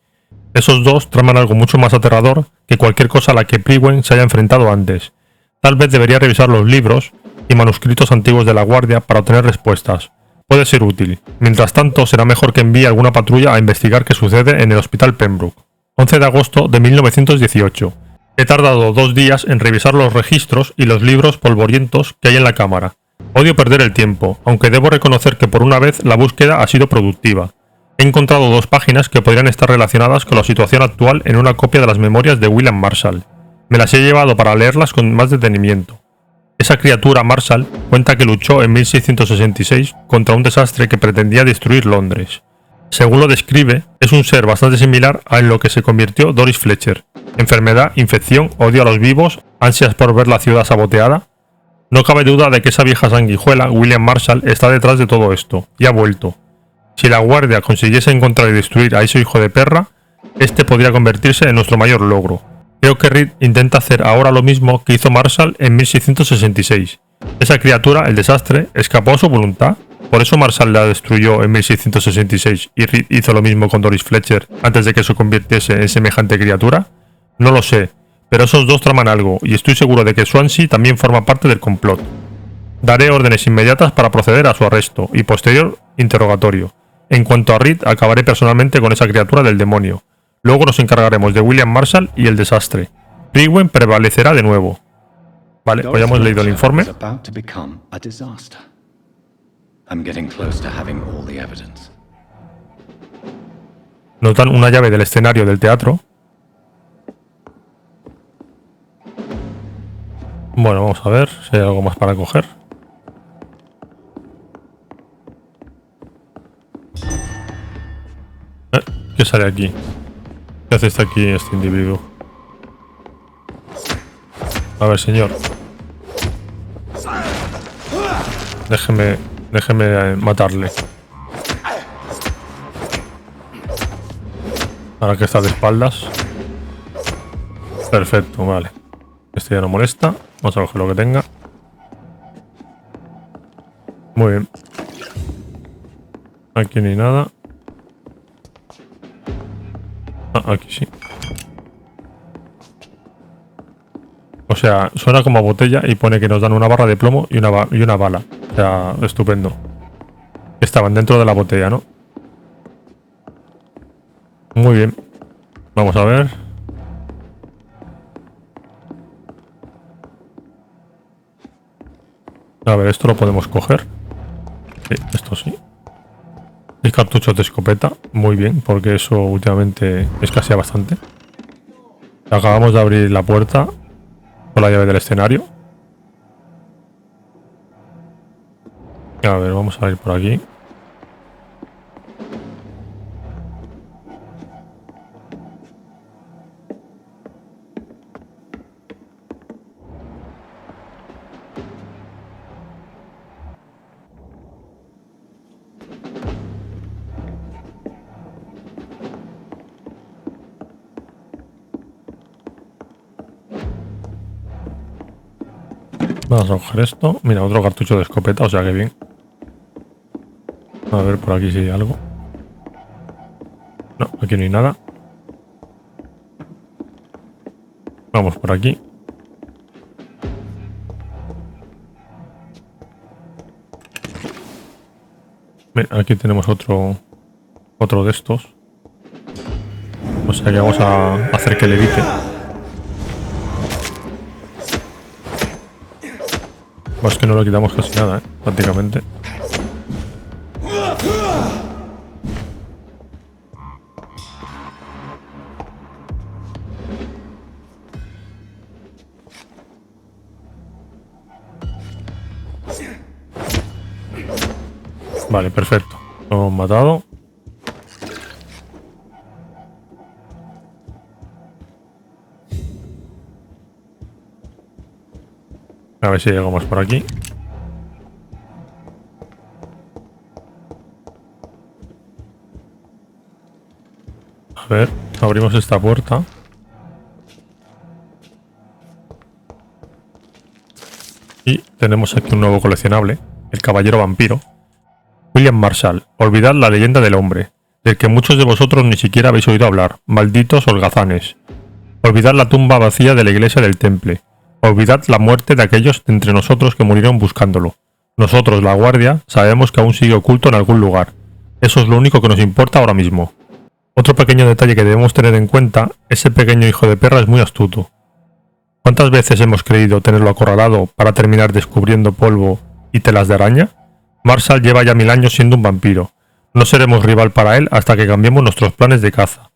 Esos dos traman algo mucho más aterrador que cualquier cosa a la que Priwen se haya enfrentado antes. Tal vez debería revisar los libros y manuscritos antiguos de la guardia para obtener respuestas. Puede ser útil. Mientras tanto, será mejor que envíe alguna patrulla a investigar qué sucede en el hospital Pembroke. 11 de agosto de 1918. He tardado 2 días en revisar los registros y los libros polvorientos que hay en la cámara. Odio perder el tiempo, aunque debo reconocer que por una vez la búsqueda ha sido productiva. He encontrado 2 páginas que podrían estar relacionadas con la situación actual en una copia de las memorias de William Marshall. Me las he llevado para leerlas con más detenimiento. Esa criatura, Marshall, cuenta que luchó en 1666 contra un desastre que pretendía destruir Londres. Según lo describe, es un ser bastante similar a en lo que se convirtió Doris Fletcher. Enfermedad, infección, odio a los vivos, ansias por ver la ciudad saboteada. No cabe duda de que esa vieja sanguijuela, William Marshall, está detrás de todo esto, y ha vuelto. Si la guardia consiguiese encontrar y destruir a ese hijo de perra, este podría convertirse en nuestro mayor logro. Creo que Reed intenta hacer ahora lo mismo que hizo Marshall en 1666. Esa criatura, el desastre, escapó a su voluntad. Por eso Marshall la destruyó en 1666 y Reed hizo lo mismo con Doris Fletcher antes de que se convirtiese en semejante criatura. No lo sé, pero esos dos traman algo y estoy seguro de que Swansea también forma parte del complot. Daré órdenes inmediatas para proceder a su arresto y posterior interrogatorio. En cuanto a Reed, acabaré personalmente con esa criatura del demonio. Luego nos encargaremos de William Marshall y el desastre. Priwen prevalecerá de nuevo. Vale, pues ya hemos leído el informe. Nos dan una llave del escenario del teatro. Bueno, vamos a ver si hay algo más para coger. ¿Qué sale aquí? ¿Qué hace aquí este individuo? A ver, señor. Déjeme matarle. Ahora que está de espaldas. Perfecto, vale. Este ya no molesta. Vamos a coger lo que tenga. Muy bien. Aquí ni nada. Ah, aquí sí. O sea, suena como a botella y pone que nos dan una barra de plomo y una bala. O sea, estupendo. Estaban dentro de la botella, ¿no? Muy bien. Vamos a ver. A ver, esto lo podemos coger. Sí, esto sí. Y cartuchos de escopeta. Muy bien, porque eso últimamente escasea bastante. Acabamos de abrir la puerta con la llave del escenario. A ver, vamos a ir por aquí. Vamos a coger esto. Mira, otro cartucho de escopeta, o sea que bien. A ver por aquí si hay algo. No, aquí no hay nada. Vamos por aquí. Mira, aquí tenemos otro de estos. O sea que vamos a hacer que levite. Pues que no lo quitamos casi nada, prácticamente. Vale, perfecto. Lo hemos matado. A ver si llegamos por aquí. A ver, abrimos esta puerta. Y tenemos aquí un nuevo coleccionable, el caballero vampiro. William Marshall, olvidad la leyenda del hombre, del que muchos de vosotros ni siquiera habéis oído hablar, malditos holgazanes. Olvidad la tumba vacía de la iglesia del Temple. Olvidad la muerte de aquellos de entre nosotros que murieron buscándolo. Nosotros, la guardia, sabemos que aún sigue oculto en algún lugar. Eso es lo único que nos importa ahora mismo. Otro pequeño detalle que debemos tener en cuenta, ese pequeño hijo de perra es muy astuto. ¿Cuántas veces hemos creído tenerlo acorralado para terminar descubriendo polvo y telas de araña? Marshall lleva ya 1000 años siendo un vampiro. No seremos rival para él hasta que cambiemos nuestros planes de caza.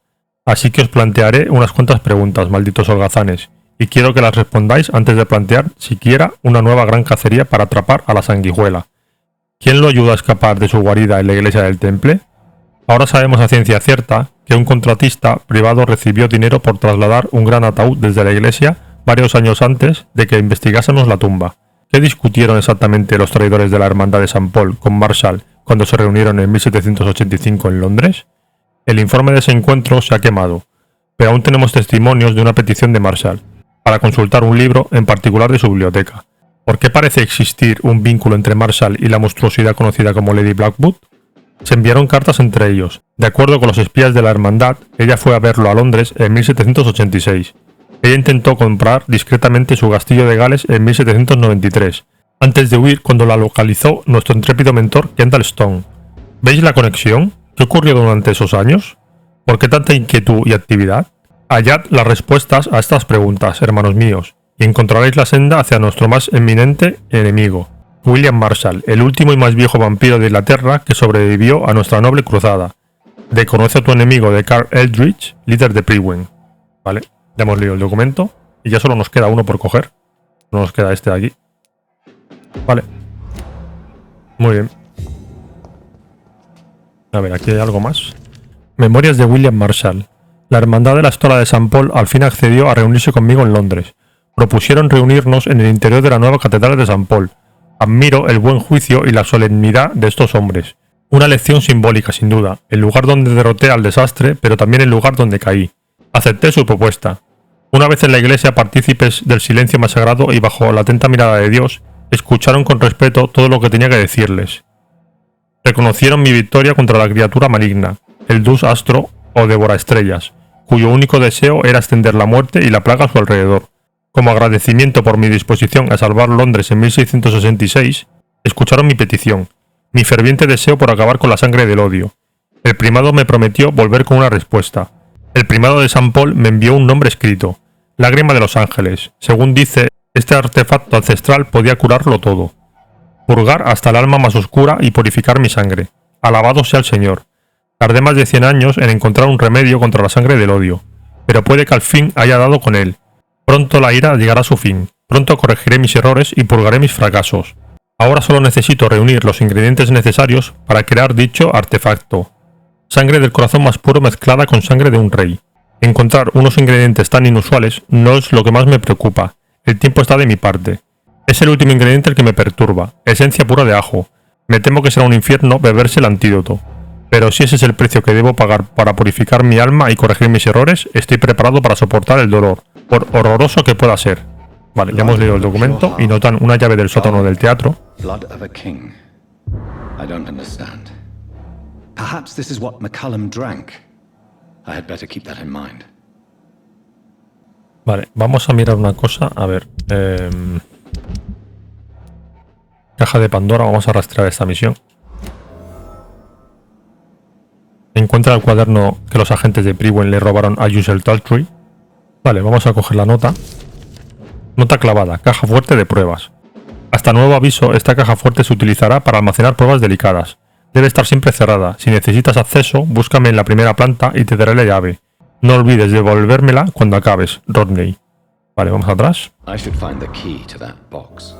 Así que os plantearé unas cuantas preguntas, malditos holgazanes, y quiero que las respondáis antes de plantear siquiera una nueva gran cacería para atrapar a la sanguijuela. ¿Quién lo ayuda a escapar de su guarida en la iglesia del Temple? Ahora sabemos a ciencia cierta que un contratista privado recibió dinero por trasladar un gran ataúd desde la iglesia varios años antes de que investigásemos la tumba. ¿Qué discutieron exactamente los traidores de la Hermandad de San Paul con Marshall cuando se reunieron en 1785 en Londres? El informe de ese encuentro se ha quemado, pero aún tenemos testimonios de una petición de Marshall para consultar un libro en particular de su biblioteca. ¿Por qué parece existir un vínculo entre Marshall y la monstruosidad conocida como Lady Blackwood? Se enviaron cartas entre ellos. De acuerdo con los espías de la Hermandad, ella fue a verlo a Londres en 1786. Ella intentó comprar discretamente su castillo de Gales en 1793, antes de huir cuando la localizó nuestro intrépido mentor Kendall Stone. ¿Veis la conexión? ¿Qué ocurrió durante esos años? ¿Por qué tanta inquietud y actividad? Hallad las respuestas a estas preguntas, hermanos míos, y encontraréis la senda hacia nuestro más eminente enemigo, William Marshall, el último y más viejo vampiro de Inglaterra que sobrevivió a nuestra noble cruzada. Reconoce a tu enemigo de Carl Eldritch, líder de Priwen. Vale, ya hemos leído el documento y ya solo nos queda uno por coger. No nos queda este de aquí. Vale. Muy bien. A ver, aquí hay algo más. Memorias de William Marshall. La Hermandad de la Estola de San Paul al fin accedió a reunirse conmigo en Londres. Propusieron reunirnos en el interior de la nueva Catedral de San Paul. Admiro el buen juicio y la solemnidad de estos hombres. Una lección simbólica, sin duda. El lugar donde derroté al desastre, pero también el lugar donde caí. Acepté su propuesta. Una vez en la iglesia, partícipes del silencio más sagrado y bajo la atenta mirada de Dios, escucharon con respeto todo lo que tenía que decirles. Reconocieron mi victoria contra la criatura maligna, el Dus Astro o Devoraestrellas, cuyo único deseo era extender la muerte y la plaga a su alrededor. Como agradecimiento por mi disposición a salvar Londres en 1666, escucharon mi petición, mi ferviente deseo por acabar con la sangre del odio. El primado me prometió volver con una respuesta. El primado de San Paul me envió un nombre escrito, Lágrima de los Ángeles. Según dice, este artefacto ancestral podía curarlo todo. Purgar hasta el alma más oscura y purificar mi sangre. Alabado sea el Señor. Tardé más de 100 años en encontrar un remedio contra la sangre del odio, pero puede que al fin haya dado con él. Pronto la ira llegará a su fin. Pronto corregiré mis errores y purgaré mis fracasos. Ahora solo necesito reunir los ingredientes necesarios para crear dicho artefacto. Sangre del corazón más puro mezclada con sangre de un rey. Encontrar unos ingredientes tan inusuales no es lo que más me preocupa. El tiempo está de mi parte. Es el último ingrediente el que me perturba. Esencia pura de ajo. Me temo que será un infierno beberse el antídoto. Pero si ese es el precio que debo pagar para purificar mi alma y corregir mis errores, estoy preparado para soportar el dolor, por horroroso que pueda ser. Vale, ya hemos leído el documento y notan una llave del sótano del teatro. Blood of a king. I don't understand. Perhaps this is what McCallum drank. I had better keep that in mind. Vale, vamos a mirar una cosa. A ver. Caja de Pandora, vamos a rastrear esta misión. Encuentra el cuaderno que los agentes de Priwen le robaron a Usual Taltree. Vale, vamos a coger la nota. Nota clavada, caja fuerte de pruebas. Hasta nuevo aviso, esta caja fuerte se utilizará para almacenar pruebas delicadas. Debe estar siempre cerrada. Si necesitas acceso, búscame en la primera planta y te daré la llave. No olvides devolvérmela cuando acabes, Rodney. Vale, vamos atrás. I should find the key to that box.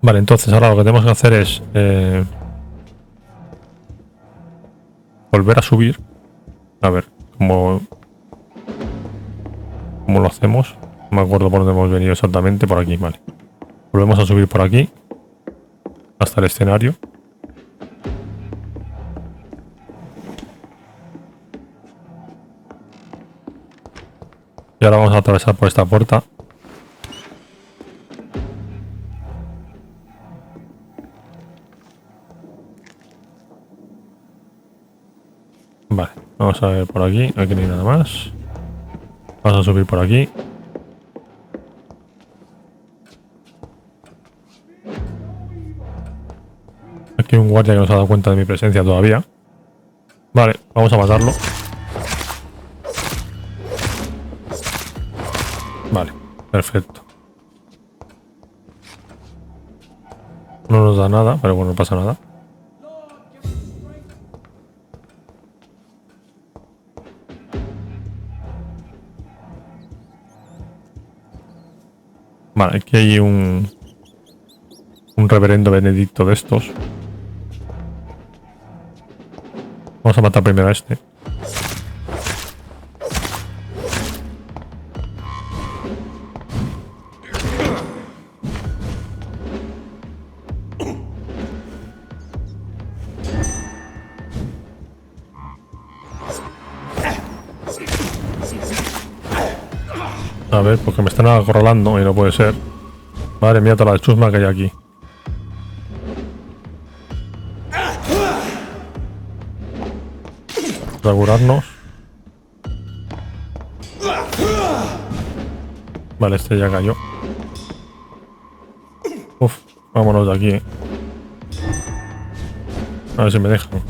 Vale, entonces ahora lo que tenemos que hacer es volver a subir. A ver, ¿cómo lo hacemos? No me acuerdo por dónde hemos venido exactamente. Por aquí, vale. Volvemos a subir por aquí hasta el escenario. Y ahora vamos a atravesar por esta puerta. Vale, vamos a ver por aquí. Aquí no hay nada más. Vamos a subir por aquí. Aquí hay un guardia que no se ha dado cuenta de mi presencia todavía. Vale, vamos a matarlo. Vale, perfecto. No nos da nada, pero bueno, no pasa nada. Vale, aquí hay un reverendo benedicto de estos. Vamos a matar primero a este. A ver, porque me están acorralando y no puede ser. Madre mía, toda la chusma que hay aquí. Asegurarnos. Vale, este ya cayó. Uf, vámonos de aquí. A ver si me dejan.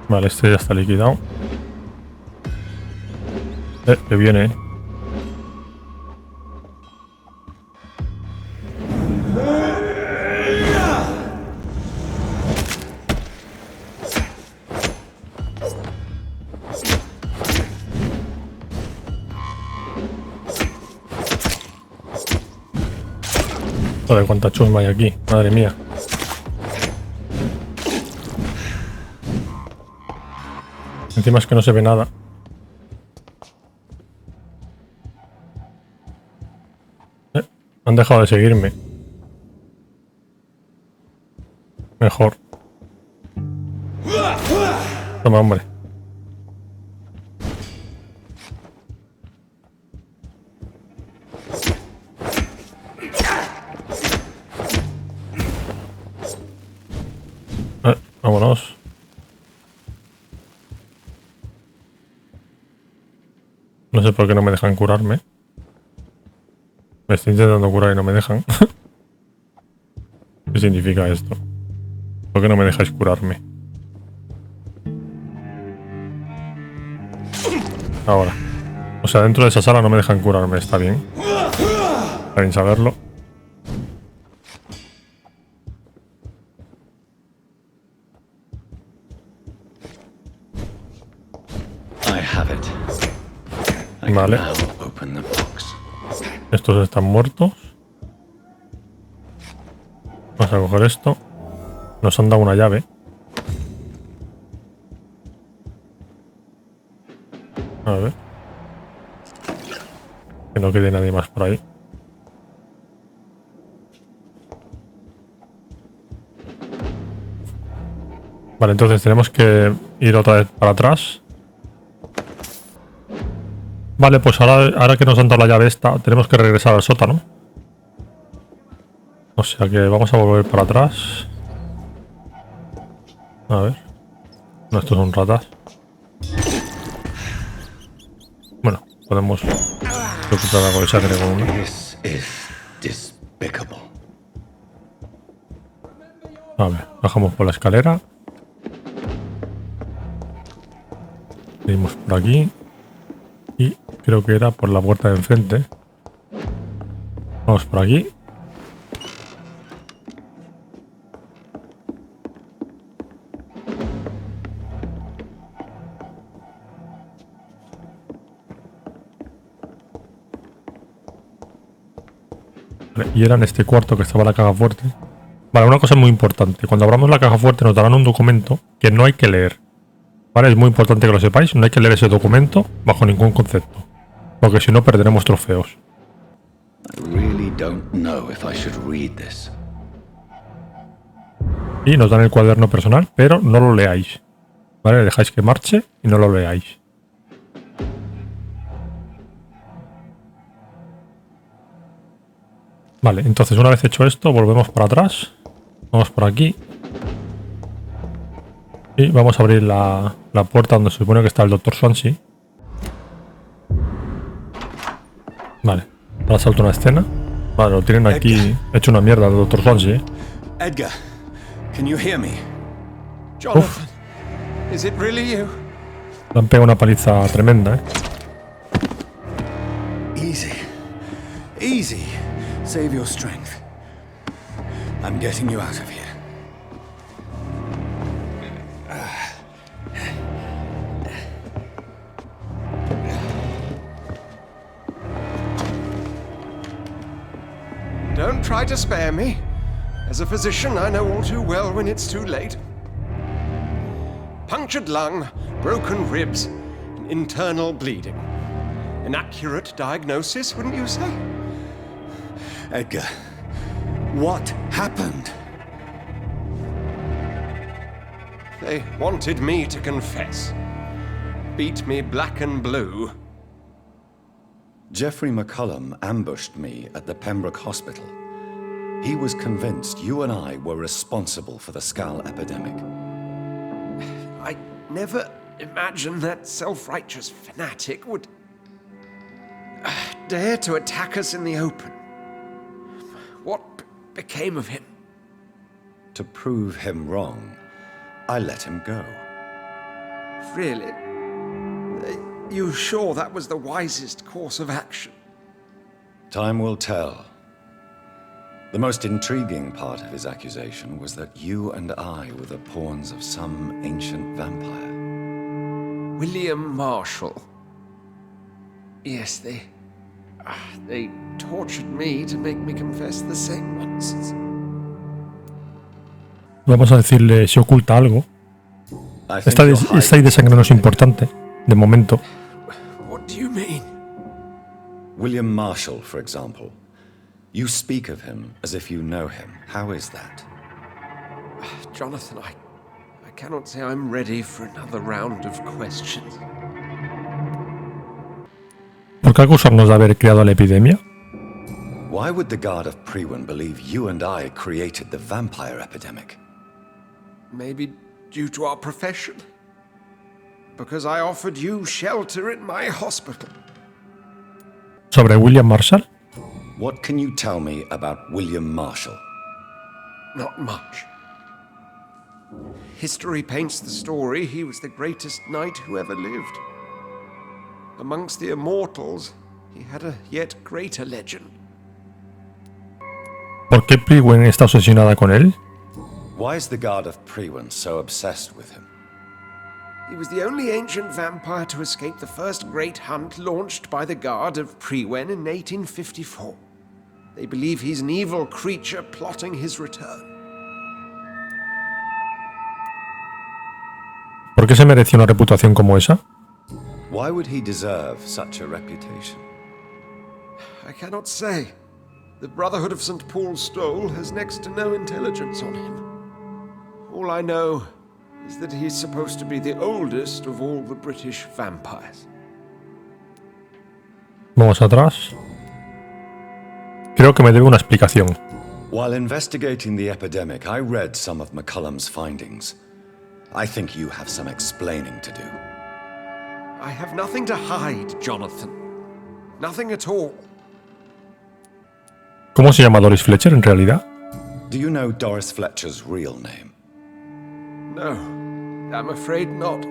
Vale, este ya está liquidado. Que viene. Joder, cuánta chusma hay aquí, madre mía. Encima es que no se ve nada. Han dejado de seguirme. Mejor. Toma, hombre. Vámonos. No sé por qué no me dejan curarme. Me estoy intentando curar y no me dejan. ¿Qué significa esto? ¿Por qué no me dejáis curarme? Ahora. O sea, dentro de esa sala no me dejan curarme. Está bien. Está bien saberlo. Vale. Estos están muertos. Vamos a coger esto. Nos han dado una llave. A ver. Que no quede nadie más por ahí. Vale, entonces tenemos que ir otra vez para atrás. Vale, pues ahora que nos han dado la llave esta, tenemos que regresar al sótano. O sea que vamos a volver para atrás. A ver. No, estos son ratas. Bueno, podemos recuperar algo de sangre con una. A ver, bajamos por la escalera. Seguimos por aquí. Y creo que era por la puerta de enfrente. Vamos por aquí. Vale, y era en este cuarto que estaba la caja fuerte. Vale, una cosa muy importante. Cuando abramos la caja fuerte nos darán un documento que no hay que leer. Vale, es muy importante que lo sepáis. No hay que leer ese documento bajo ningún concepto. Porque si no perderemos trofeos. Y nos dan el cuaderno personal, pero no lo leáis. Vale, dejáis que marche y no lo leáis. Vale, entonces una vez hecho esto, volvemos para atrás. Vamos por aquí. Y vamos a abrir la puerta donde se supone que está el Dr. Swansea. Vale, ahora salto una escena. Vale, lo tienen aquí hecho una mierda el Dr. Swansea. Edgar, can you hear me? Jonathan, is it really you? Le han pegado una paliza tremenda, Easy. Easy. Save your strength. I'm getting you out of here. Don't try to spare me. As a physician, I know all too well when it's too late. Punctured lung, broken ribs, and internal bleeding. An accurate diagnosis, wouldn't you say? Edgar, what happened? They wanted me to confess. Beat me black and blue. Geoffrey McCullum ambushed me at the Pembroke Hospital. He was convinced you and I were responsible for the Skal epidemic. I never imagined that self-righteous fanatic would dare to attack us in the open. What became of him? To prove him wrong, I let him go. Really? You sure that was the wisest course of action? Time will tell. The most intriguing part of his accusation was that you and I were the pawns of some ancient vampire. William Marshall. Yes, they tortured me to make me confess the same nonsense. Vamos a decirle si oculta algo. Esta idea de sangre no es importante, de momento. What do you mean? William Marshall, for example. You speak of him as if you know him. How is that? Jonathan, I cannot say I'm ready for another round of questions. ¿Por qué acusarnos de haber creado la epidemia? Why would the Guard of Priwen believe you and I created the vampire epidemic? Maybe due to our profession. Because I offered you shelter in my hospital. ¿Sobre William Marshall? What can you tell me about William Marshall? Not much. History paints the story he was the greatest knight who ever lived. Amongst the immortals, he had a yet greater legend. ¿Por qué Priwen está obsesionada con él? Why is the Guard of Priwen so obsessed with him? He was the only ancient vampire to escape the first great hunt launched by the Guard of Priwen in 1854. They believe he's an evil creature plotting his return. ¿Por qué se mereció una reputación como esa? Why would he deserve such a reputation? I cannot say. The Brotherhood of St. Paul's Stole has next to no intelligence on him. All I know is that he's supposed to be the oldest of all the British vampires. Vamos atrás. Creo que me debe una explicación. While investigating the epidemic, I read some of McCullum's findings. I think you have some explaining to do. I have nothing to hide, Jonathan. Nothing at all. ¿Cómo se llama Doris Fletcher en realidad? Do you know Doris Fletcher's real name? No, I'm afraid not.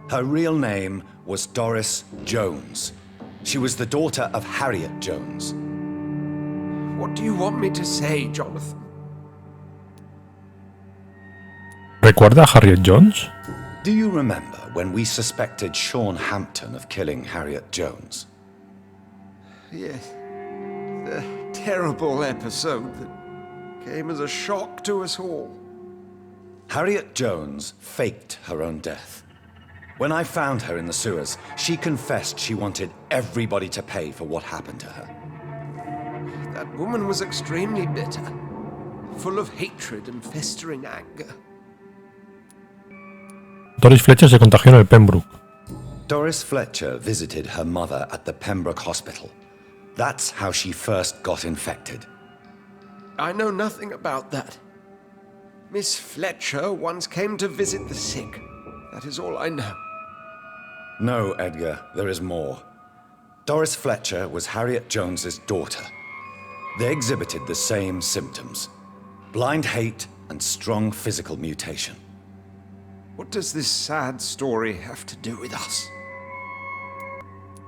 Her real name was Doris Jones. She was the daughter of Harriet Jones. What do you want me to say, Jonathan? ¿Recuerda a Harriet Jones? Do you remember when we suspected Sean Hampton of killing Harriet Jones? Yes. The terrible episode that came as a shock to us all. Harriet Jones faked her own death. When I found her in the sewers, she confessed she wanted everybody to pay for what happened to her. That woman was extremely bitter, full of hatred and festering anger. Doris Fletcher se contagió en el Pembroke. Doris Fletcher visited her mother at the Pembroke Hospital. That's how she first got infected. I know nothing about that. Miss Fletcher once came to visit the sick. That is all I know. No, Edgar, there is more. Doris Fletcher was Harriet Jones's daughter. They exhibited the same symptoms: blind hate and strong physical mutation. What does this sad story have to do with us?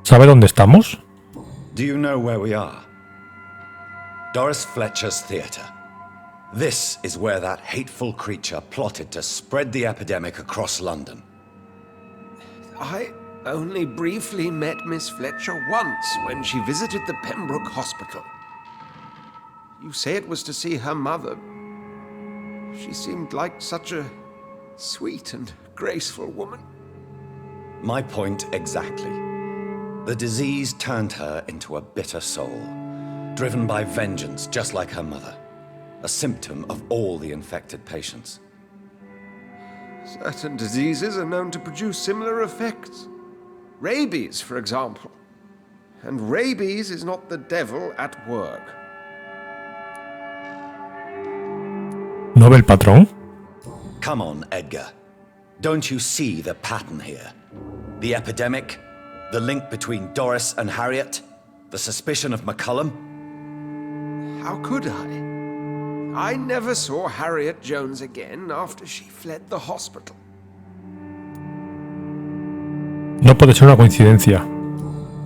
¿Sabe dónde estamos? Do you know where we are? Doris Fletcher's theatre. This is where that hateful creature plotted to spread the epidemic across London. I only briefly met Miss Fletcher once when she visited the Pembroke Hospital. You say it was to see her mother. She seemed like such a sweet and graceful woman. My point exactly. The disease turned her into a bitter soul, driven by vengeance just like her mother. A symptom of all the infected patients. Certain diseases are known to produce similar effects. Rabies, for example. And rabies is not the devil at work. ¿No ve el patrón? Come on, Edgar. Don't you see the pattern here? The epidemic, the link between Doris and Harriet, the suspicion of McCullum? How could I? I never saw Harriet Jones again after she fled the hospital. No puede ser una coincidencia.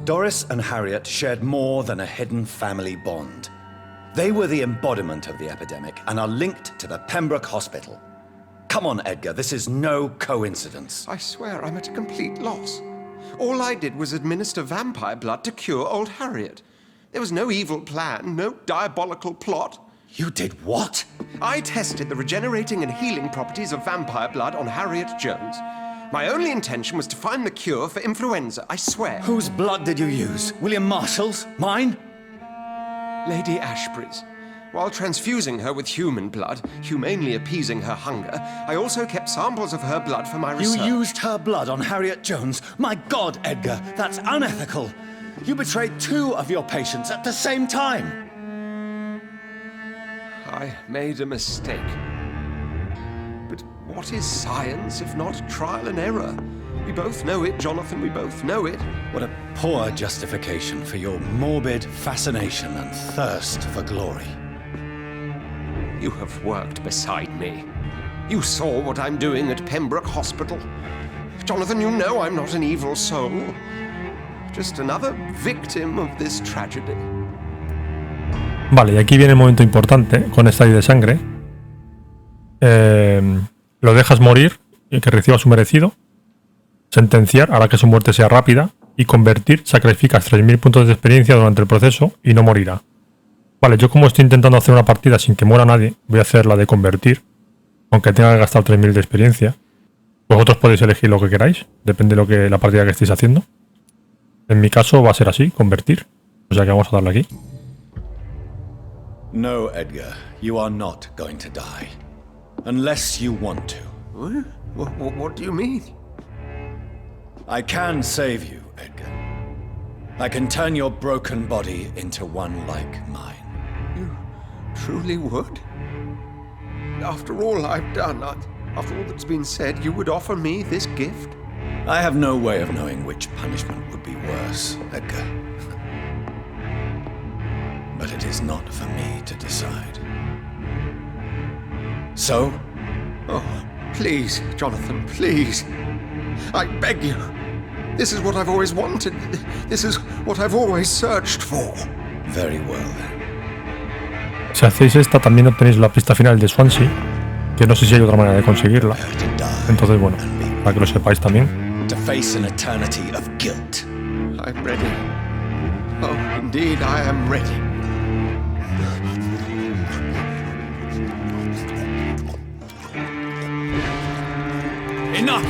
Doris and Harriet shared more than a hidden family bond. They were the embodiment of the epidemic and are linked to the Pembroke Hospital. Come on, Edgar, this is no coincidence. I swear I'm at a complete loss. All I did was administer vampire blood to cure old Harriet. There was no evil plan, no diabolical plot. You did what? I tested the regenerating and healing properties of vampire blood on Harriet Jones. My only intention was to find the cure for influenza, I swear. Whose blood did you use? William Marshall's? Mine? Lady Ashbury's. While transfusing her with human blood, humanely appeasing her hunger, I also kept samples of her blood for my research. You used her blood on Harriet Jones? My God, Edgar, that's unethical. You betrayed 2 of your patients at the same time. I made a mistake. But what is science if not trial and error? We both know it, Jonathan, we both know it. What a poor justification for your morbid fascination and thirst for glory. You have worked beside me. You saw what I'm doing at Pembroke Hospital. Jonathan, you know I'm not an evil soul. Just another victim of this tragedy. Vale, y aquí viene el momento importante con esta ley de sangre. Lo dejas morir y que reciba su merecido. Sentenciar hará que su muerte sea rápida. Y convertir, sacrificas 3000 puntos de experiencia durante el proceso y no morirá. Vale, yo como estoy intentando hacer una partida sin que muera nadie, voy a hacer la de convertir. Aunque tenga que gastar 3000 de experiencia. Vosotros podéis elegir lo que queráis. Depende de lo que la partida que estéis haciendo. En mi caso va a ser así, convertir. O sea que vamos a darle aquí. No, Edgar, you are not going to die. Unless you want to. What do you mean? I can save you, Edgar. I can turn your broken body into one like mine. You truly would? After all I've done, after all that's been said, you would offer me this gift? I have no way of knowing which punishment would be worse, Edgar. But it is not for me to decide. So? Oh, please, Jonathan, please. I beg you. This is what I've always wanted. This is what I've always searched for. Very well, then. Si hacéis esta, también obtenéis la pista final de Swansea, que no sé si hay otra manera de conseguirla. Entonces, bueno, para que lo sepáis también. To face an eternity of guilt. I'm ready. Oh, indeed, I am ready. Enough!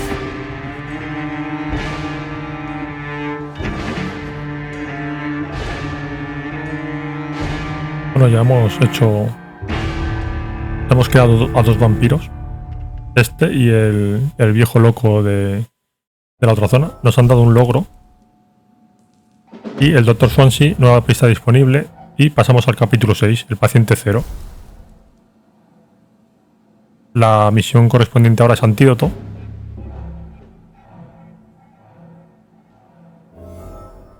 Bueno, ya hemos hecho... Hemos creado a 2 vampiros. Este y el viejo loco de la otra zona. Nos han dado un logro. Y el Dr. Swansea, nueva pista disponible. Y pasamos al capítulo 6, el paciente 0. La misión correspondiente ahora es antídoto.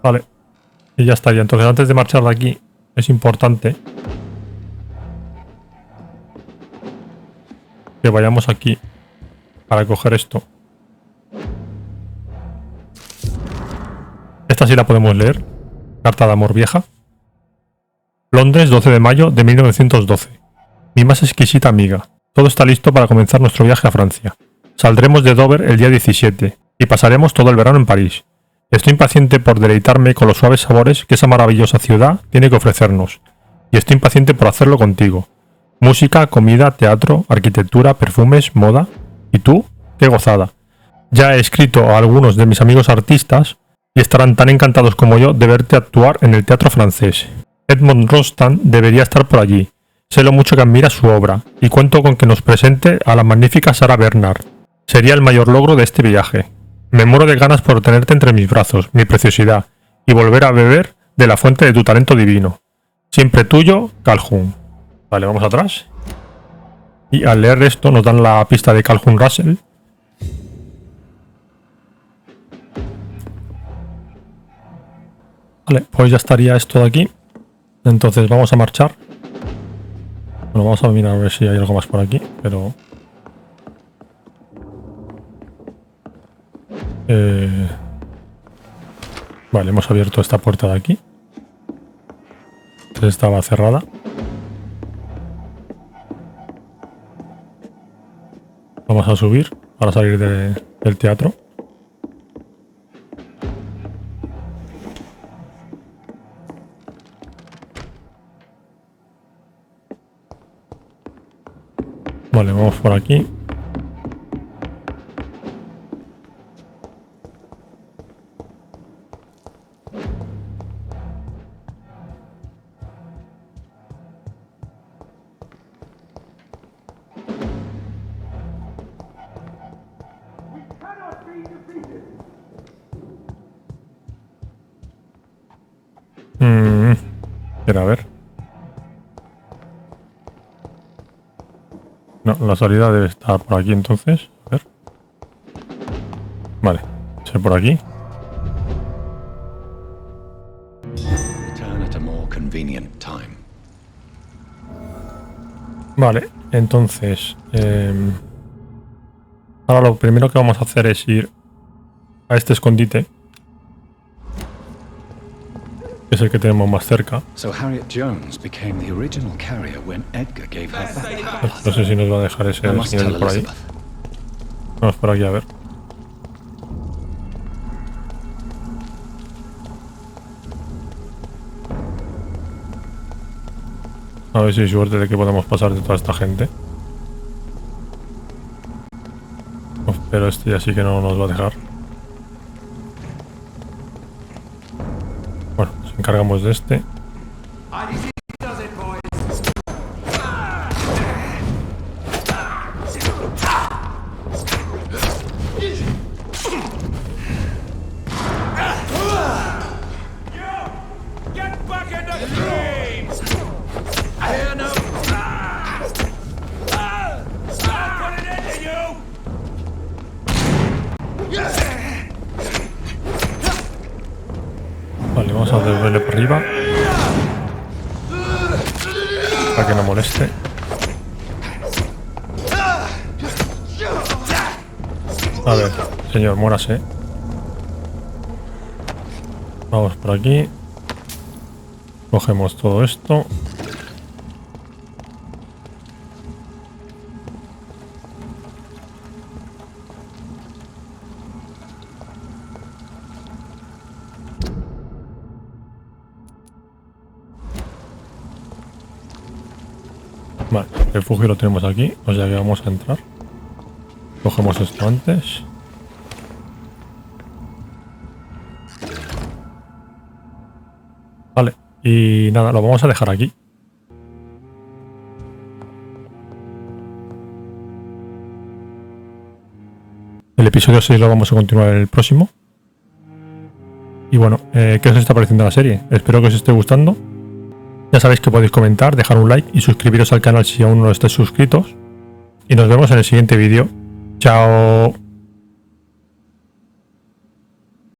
Vale. Y ya estaría. Entonces, antes de marchar de aquí, es importante que vayamos aquí para coger esto. Esta sí la podemos leer. Carta de amor vieja. Londres, 12 de mayo de 1912. Mi más exquisita amiga. Todo está listo para comenzar nuestro viaje a Francia. Saldremos de Dover el día 17 y pasaremos todo el verano en París. Estoy impaciente por deleitarme con los suaves sabores que esa maravillosa ciudad tiene que ofrecernos. Y estoy impaciente por hacerlo contigo. Música, comida, teatro, arquitectura, perfumes, moda. ¿Y tú? ¡Qué gozada! Ya he escrito a algunos de mis amigos artistas y estarán tan encantados como yo de verte actuar en el teatro francés. Edmond Rostand debería estar por allí. Sé lo mucho que admira su obra y cuento con que nos presente a la magnífica Sarah Bernhardt. Sería el mayor logro de este viaje. Me muero de ganas por tenerte entre mis brazos, mi preciosidad, y volver a beber de la fuente de tu talento divino. Siempre tuyo, Calhoun. Vale, vamos atrás. Y al leer esto nos dan la pista de Calhoun Russell. Vale, pues ya estaría esto de aquí. Entonces vamos a marchar. Bueno, vamos a mirar a ver si hay algo más por aquí, pero... Vale, hemos abierto esta puerta de aquí. Entonces estaba cerrada. Vamos a subir para salir del teatro. Vale, vamos por aquí. A ver. No, la salida debe estar por aquí entonces. A ver. Vale, sé por aquí. Vale, entonces ahora lo primero que vamos a hacer es ir a este escondite, que es el que tenemos más cerca. No sé si nos va a dejar ese señor por ahí. Vamos por aquí a ver. A ver si hay suerte de que podamos pasar de toda esta gente. Pero este ya sí que no nos va a dejar. Bueno, nos encargamos de este. Vale, vamos a devolverle por arriba para que no moleste. A ver, señor, muérase. Vamos por aquí. Cogemos todo esto. Vale, el refugio lo tenemos aquí, o sea que vamos a entrar. Cogemos esto antes. Vale, y nada, lo vamos a dejar aquí. El episodio 6 lo vamos a continuar en el próximo. Y bueno, ¿qué os está pareciendo la serie? Espero que os esté gustando. Ya sabéis que podéis comentar, dejar un like y suscribiros al canal si aún no estáis suscritos. Y nos vemos en el siguiente vídeo. ¡Chao!